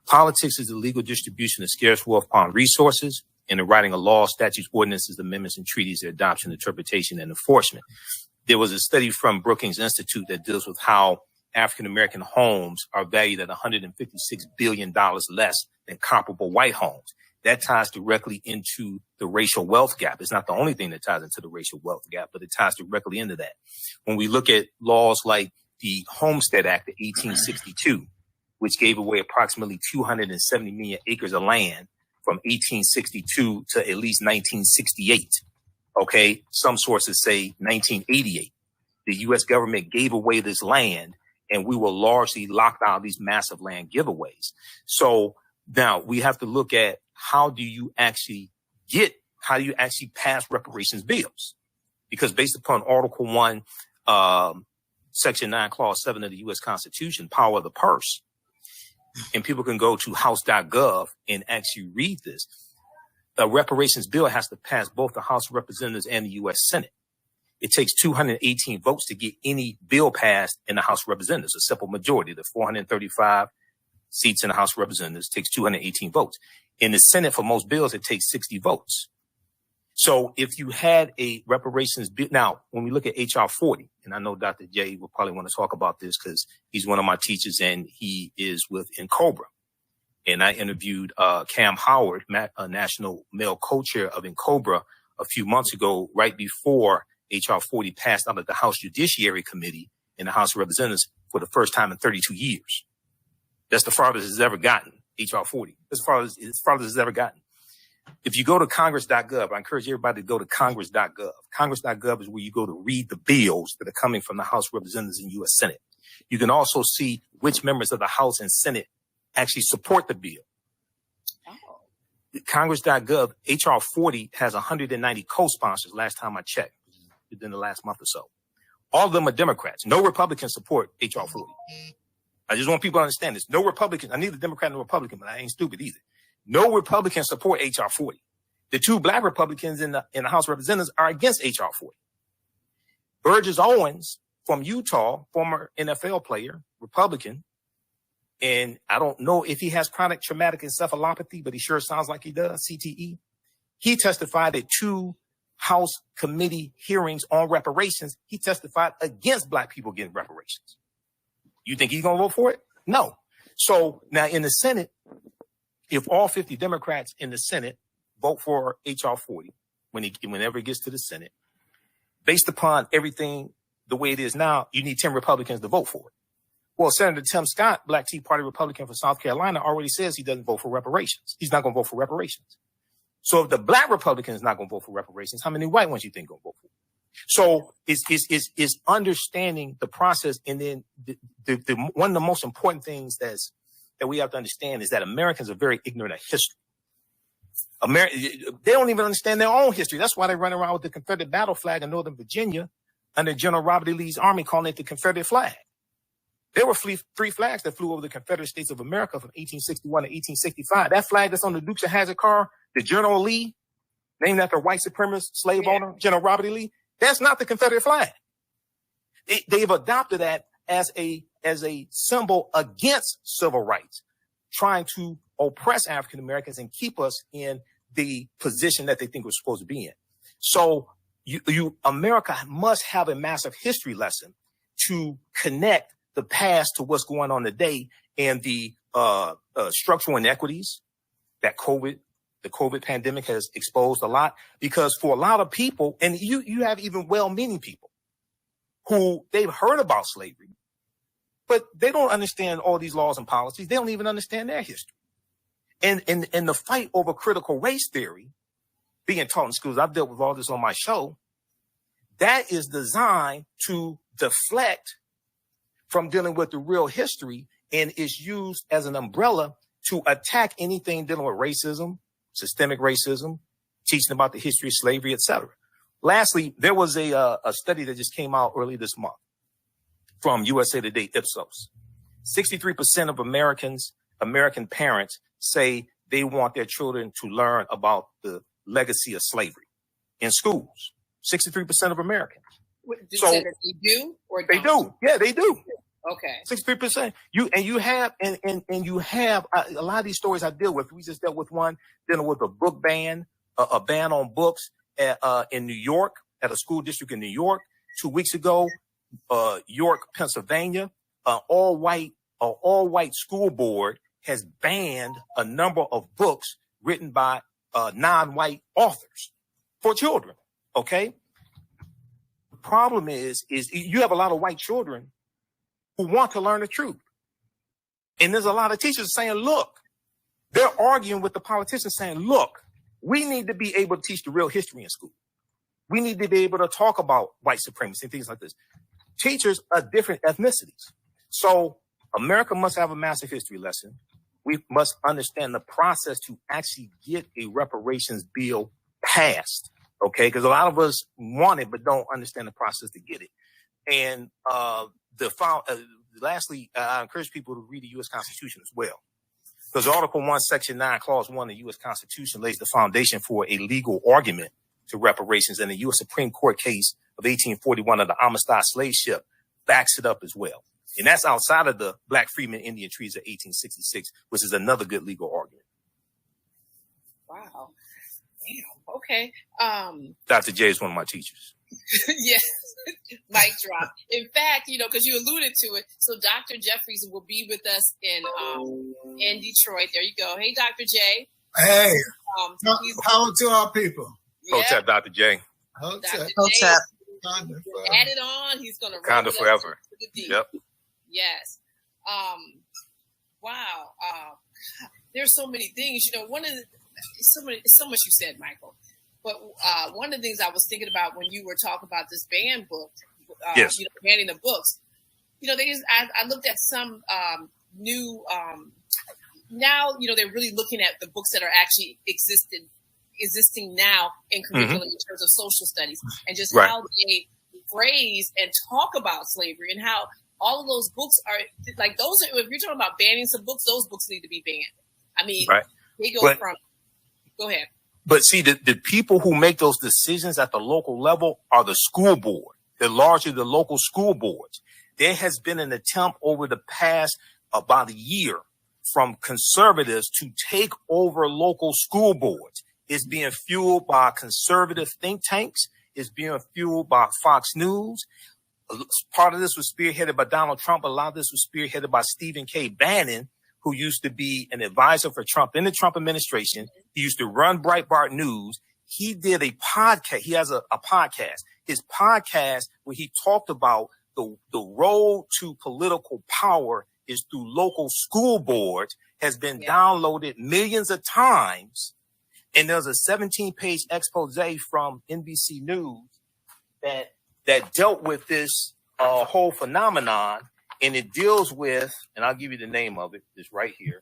Politics is the legal distribution of scarce wealth upon resources and the writing of laws, statutes, ordinances, amendments, and treaties, their adoption, interpretation, and enforcement. There was a study from Brookings Institute that deals with how African-American homes are valued at $156 billion less than comparable white homes. That ties directly into the racial wealth gap. It's not the only thing that ties into the racial wealth gap, but it ties directly into that. When we look at laws like the Homestead Act of 1862, which gave away approximately 270 million acres of land from 1862 to at least 1968. Okay, some sources say 1988. The U.S. government gave away this land, and we were largely locked out of these massive land giveaways. So now we have to look at how do you actually pass reparations bills? Because based upon Article 1, Section 9, Clause 7 of the U.S. Constitution, power of the purse, and people can go to house.gov and actually read this. A reparations bill has to pass both the House of Representatives and the U.S. Senate. It takes 218 votes to get any bill passed in the House of Representatives, a simple majority. The 435 seats in the House of Representatives takes 218 votes. In the Senate, for most bills, it takes 60 votes. So if you had a reparations bill, now, when we look at H.R. 40, and I know Dr. J will probably want to talk about this because he's one of my teachers and he is with Incobra. And I interviewed Cam Howard, national male co-chair of Incobra, a few months ago, right before H.R. 40 passed out of the House Judiciary Committee in the House of Representatives for the first time in 32 years. That's the farthest it's ever gotten, H.R. 40. As far as it's ever gotten. If you go to congress.gov, I encourage everybody to go to congress.gov. Congress.gov is where you go to read the bills that are coming from the House of Representatives and U.S. Senate. You can also see which members of the House and Senate actually support the bill. Oh. Congress.gov, H.R. 40 has 190 co-sponsors last time I checked, within the last month or so. All of them are Democrats. No Republicans support H.R. 40. I just want people to understand this. No Republicans. I need a Democrat and a Republican, but I ain't stupid either. No Republicans support H.R. 40. The two black Republicans in the House of Representatives are against H.R. 40. Burgess Owens from Utah, former NFL player, Republican, and I don't know if he has chronic traumatic encephalopathy, but he sure sounds like he does, CTE. He testified at 2 House committee hearings on reparations. He testified against black people getting reparations. You think he's going to vote for it? No. So now in the Senate, if all 50 Democrats in the Senate vote for H.R. 40, whenever it gets to the Senate, based upon everything the way it is now, you need 10 Republicans to vote for it. Well, Senator Tim Scott, Black Tea Party Republican from South Carolina, already says he doesn't vote for reparations. He's not going to vote for reparations. So if the black Republican is not going to vote for reparations, how many white ones you think going to vote for it? So it's understanding the process. And then the one of the most important things that we have to understand is that Americans are very ignorant of history. They don't even understand their own history. That's why they run around with the Confederate battle flag in Northern Virginia under General Robert E. Lee's army, calling it the Confederate flag. There were 3 flags that flew over the Confederate States of America from 1861 to 1865. That flag that's on the Dukes of Hazzard car, the General Lee, named after white supremacist slave owner, General Robert E. Lee, that's not the Confederate flag. They've adopted that as a symbol against civil rights, trying to oppress African Americans and keep us in the position that they think we're supposed to be in. So America must have a massive history lesson to connect the past to what's going on today and the structural inequities that the COVID pandemic has exposed a lot. Because for a lot of people, and you have even well-meaning people who they've heard about slavery, but they don't understand all these laws and policies. They don't even understand their history. And the fight over critical race theory being taught in schools, I've dealt with all this on my show, that is designed to deflect from dealing with the real history and is used as an umbrella to attack anything dealing with racism, systemic racism, teaching about the history of slavery, etc. Lastly, there was a study that just came out early this month from USA Today Ipsos. 63% of American parents say they want their children to learn about the legacy of slavery in schools. 63% of Americans. So they do or don't? They do. Yeah, they do. Okay. 63%. You have a lot of these stories I deal with. We just dealt with one dealing with a book ban, a ban on books in New York, at a school district in New York. 2 weeks ago, York, Pennsylvania, all white school board has banned a number of books written by non-white authors for children. Okay. The problem is you have a lot of white children who want to learn the truth. And there's a lot of teachers saying, look, they're arguing with the politicians saying, look, we need to be able to teach the real history in school. We need to be able to talk about white supremacy and things like this. Teachers are different ethnicities. So America must have a massive history lesson. We must understand the process to actually get a reparations bill passed. Okay, because a lot of us want it, but don't understand the process to get it. And lastly, I encourage people to read the U.S. Constitution as well. Because Article 1, Section 9, Clause 1 of the U.S. Constitution lays the foundation for a legal argument to reparations, and the U.S. Supreme Court case of 1841 of the Amistad slave ship backs it up as well. And that's outside of the Black Freedmen Indian Treaties of 1866, which is another good legal argument. Wow. Damn. Okay. Dr. J is one of my teachers. Yes. Mic drop. In fact, because you alluded to it, so Dr. Jeffries will be with us in Detroit. There you go. Hey, Dr. J. Hey. How to our people? Hotep, Dr. J. Hotep. Add it on. He's going to Kind of forever. Yep. Yes. Wow. There's so many things. So much you said, Michael. But one of the things I was thinking about when you were talking about this ban book, yes. Banning the books, I looked at some new, now, they're really looking at the books that are actually existing now in curriculum in terms of social studies and just how they phrase and talk about slavery and how all of those books are like if you're talking about banning some books, those books need to be banned. I mean, they go go ahead. But see, the people who make those decisions at the local level are the school board. They're largely the local school boards. There has been an attempt over the past about a year from conservatives to take over local school boards. It's being fueled by conservative think tanks. It's being fueled by Fox News. Part of this was spearheaded by Donald Trump. A lot of this was spearheaded by Stephen K. Bannon, who used to be an advisor for Trump in the Trump administration. He used to run Breitbart News. He did a podcast. He has a podcast. His podcast where he talked about the road to political power is through local school boards, has been downloaded millions of times. And there's a 17-page expose from NBC News that dealt with this whole phenomenon. And it deals with, and I'll give you the name of it, it's right here.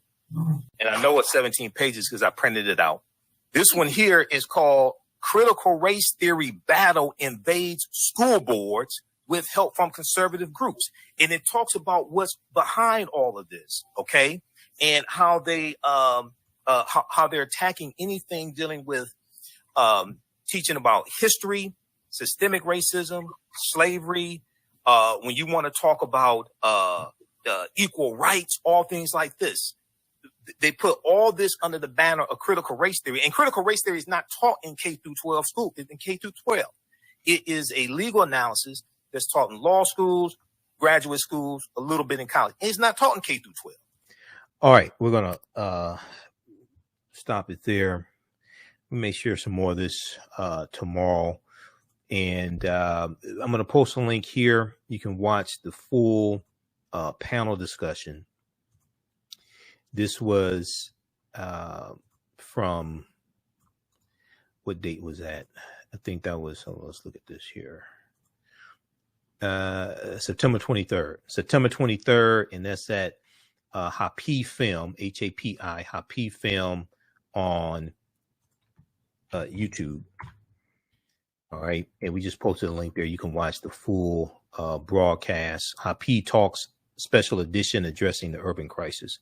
And I know it's 17 pages because I printed it out. This one here is called Critical Race Theory Battle Invades School Boards with Help from Conservative Groups. And it talks about what's behind all of this, okay? And how they how they're attacking anything dealing with teaching about history, systemic racism, slavery, when you want to talk about equal rights, all things like this. They put all this under the banner of critical race theory. And critical race theory is not taught in K-12 school. It's in K-12. It is a legal analysis that's taught in law schools, graduate schools, a little bit in college. And it's not taught in K-12. All right. We're going to stop it there. We may share some more of this tomorrow. And I'm going to post a link here. You can watch the full panel discussion. This was from, what date was that? I think that was, let's look at this here. September 23rd. September 23rd, and that's at Happy Film, H-A-P-I, Happy Film on YouTube. All right. And we just posted a link there. You can watch the full broadcast. Happy Talks Special Edition addressing the urban crisis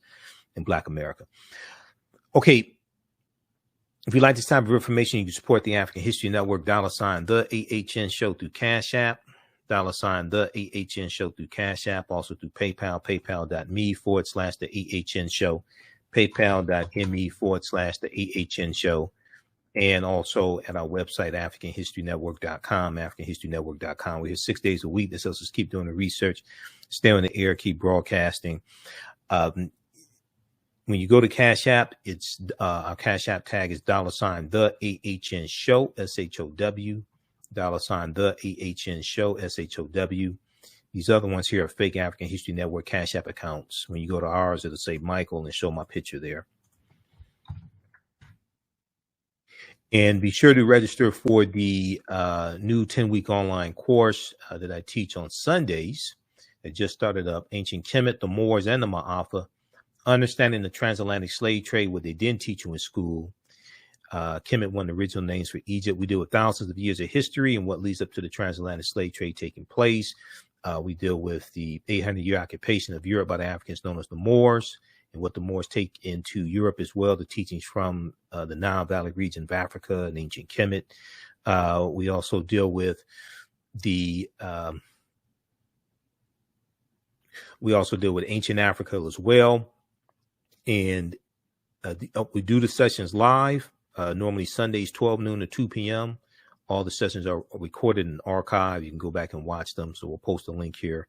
in Black America. Okay. If you like this type of information, you can support the African History Network, $ the AHN Show through Cash App, $ the AHN Show through Cash App, also through PayPal, paypal.me/the AHN Show, paypal.me/the AHN Show. And also at our website, AfricanHistoryNetwork.com, AfricanHistoryNetwork.com. We're here 6 days a week. This helps us keep doing the research, stay on the air, keep broadcasting. When you go to Cash App, it's our Cash App tag is $ the AHN Show, SHOW, $ the AHN Show, SHOW. These other ones here are fake African History Network Cash App accounts. When you go to ours, it'll say Michael and show my picture there. And be sure to register for the new 10-week online course that I teach on Sundays. It just started up. Ancient Kemet, the Moors, and the Maafa. Understanding the transatlantic slave trade, what they didn't teach you in school. Kemet, one of the original names for Egypt. We deal with thousands of years of history and what leads up to the transatlantic slave trade taking place. We deal with the 800-year occupation of Europe by the Africans known as the Moors, and what the Moors take into Europe as well, the teachings from the Nile Valley region of Africa and ancient Kemet. We also deal with the ancient Africa as well. And we do the sessions live, normally Sundays, 12 noon to 2 p.m. All the sessions are recorded and archived. You can go back and watch them. So we'll post a link here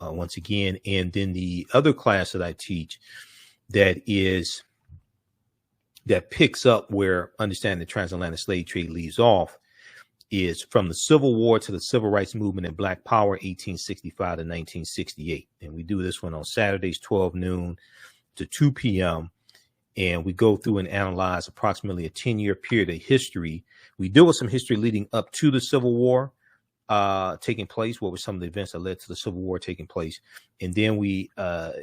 once again. And then the other class that I teach that picks up where Understanding the Transatlantic Slave Trade leaves off is From the Civil War to the Civil Rights Movement and Black Power, 1865 to 1968. And we do this one on Saturdays, 12 noon to 2 p.m. And we go through and analyze approximately a 10-year period of history. We deal with some history leading up to the Civil War taking place. What were some of the events that led to the Civil War taking place? And then we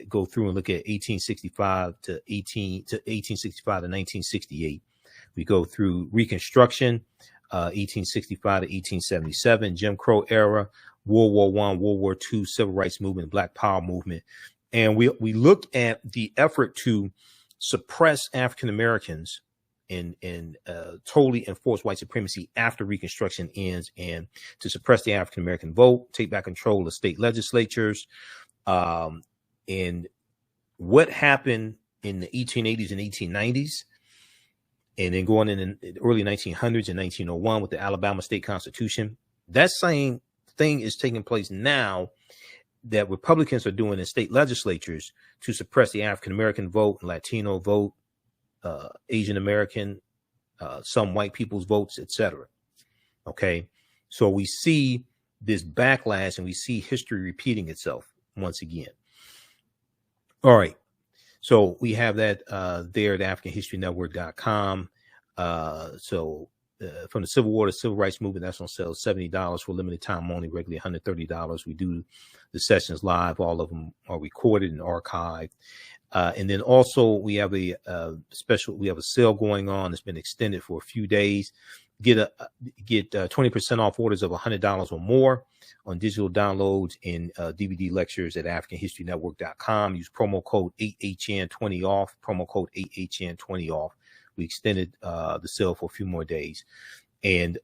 go through and look at 1865 to 1968. We go through Reconstruction, 1865 to 1877, Jim Crow era, World War I, World War II, Civil Rights Movement, Black Power Movement. And we look at the effort to suppress African Americans and totally enforce white supremacy after Reconstruction ends, and to suppress the African American vote, take back control of state legislatures, and what happened in the 1880s and 1890s, and then going in the early 1900s and 1901 with the Alabama State Constitution. That same thing is taking place now that Republicans are doing in state legislatures to suppress the African American vote, Latino vote, Asian American, some white people's votes, etc. Okay, so we see this backlash and we see history repeating itself once again. All right, so we have that there at AfricanHistoryNetwork.com. From the Civil War to Civil Rights Movement, that's on sale, $70 for limited time only, regularly $130. We do the sessions live. All of them are recorded and archived. And then also we have a sale going on. It's been extended for a few days. Get 20% off orders of $100 or more on digital downloads and DVD lectures at AfricanHistoryNetwork.com. Use promo code 8HN20 off. Promo code 8HN20 off. We extended the sale for a few more days, and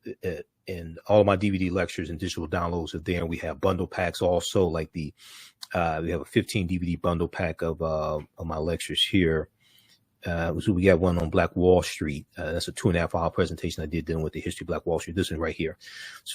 all of my DVD lectures and digital downloads are there. And we have bundle packs also, like we have a 15 DVD bundle pack of my lectures here. So we got one on Black Wall Street. That's a 2.5 hour presentation I did dealing with the history of Black Wall Street. This one right here. It's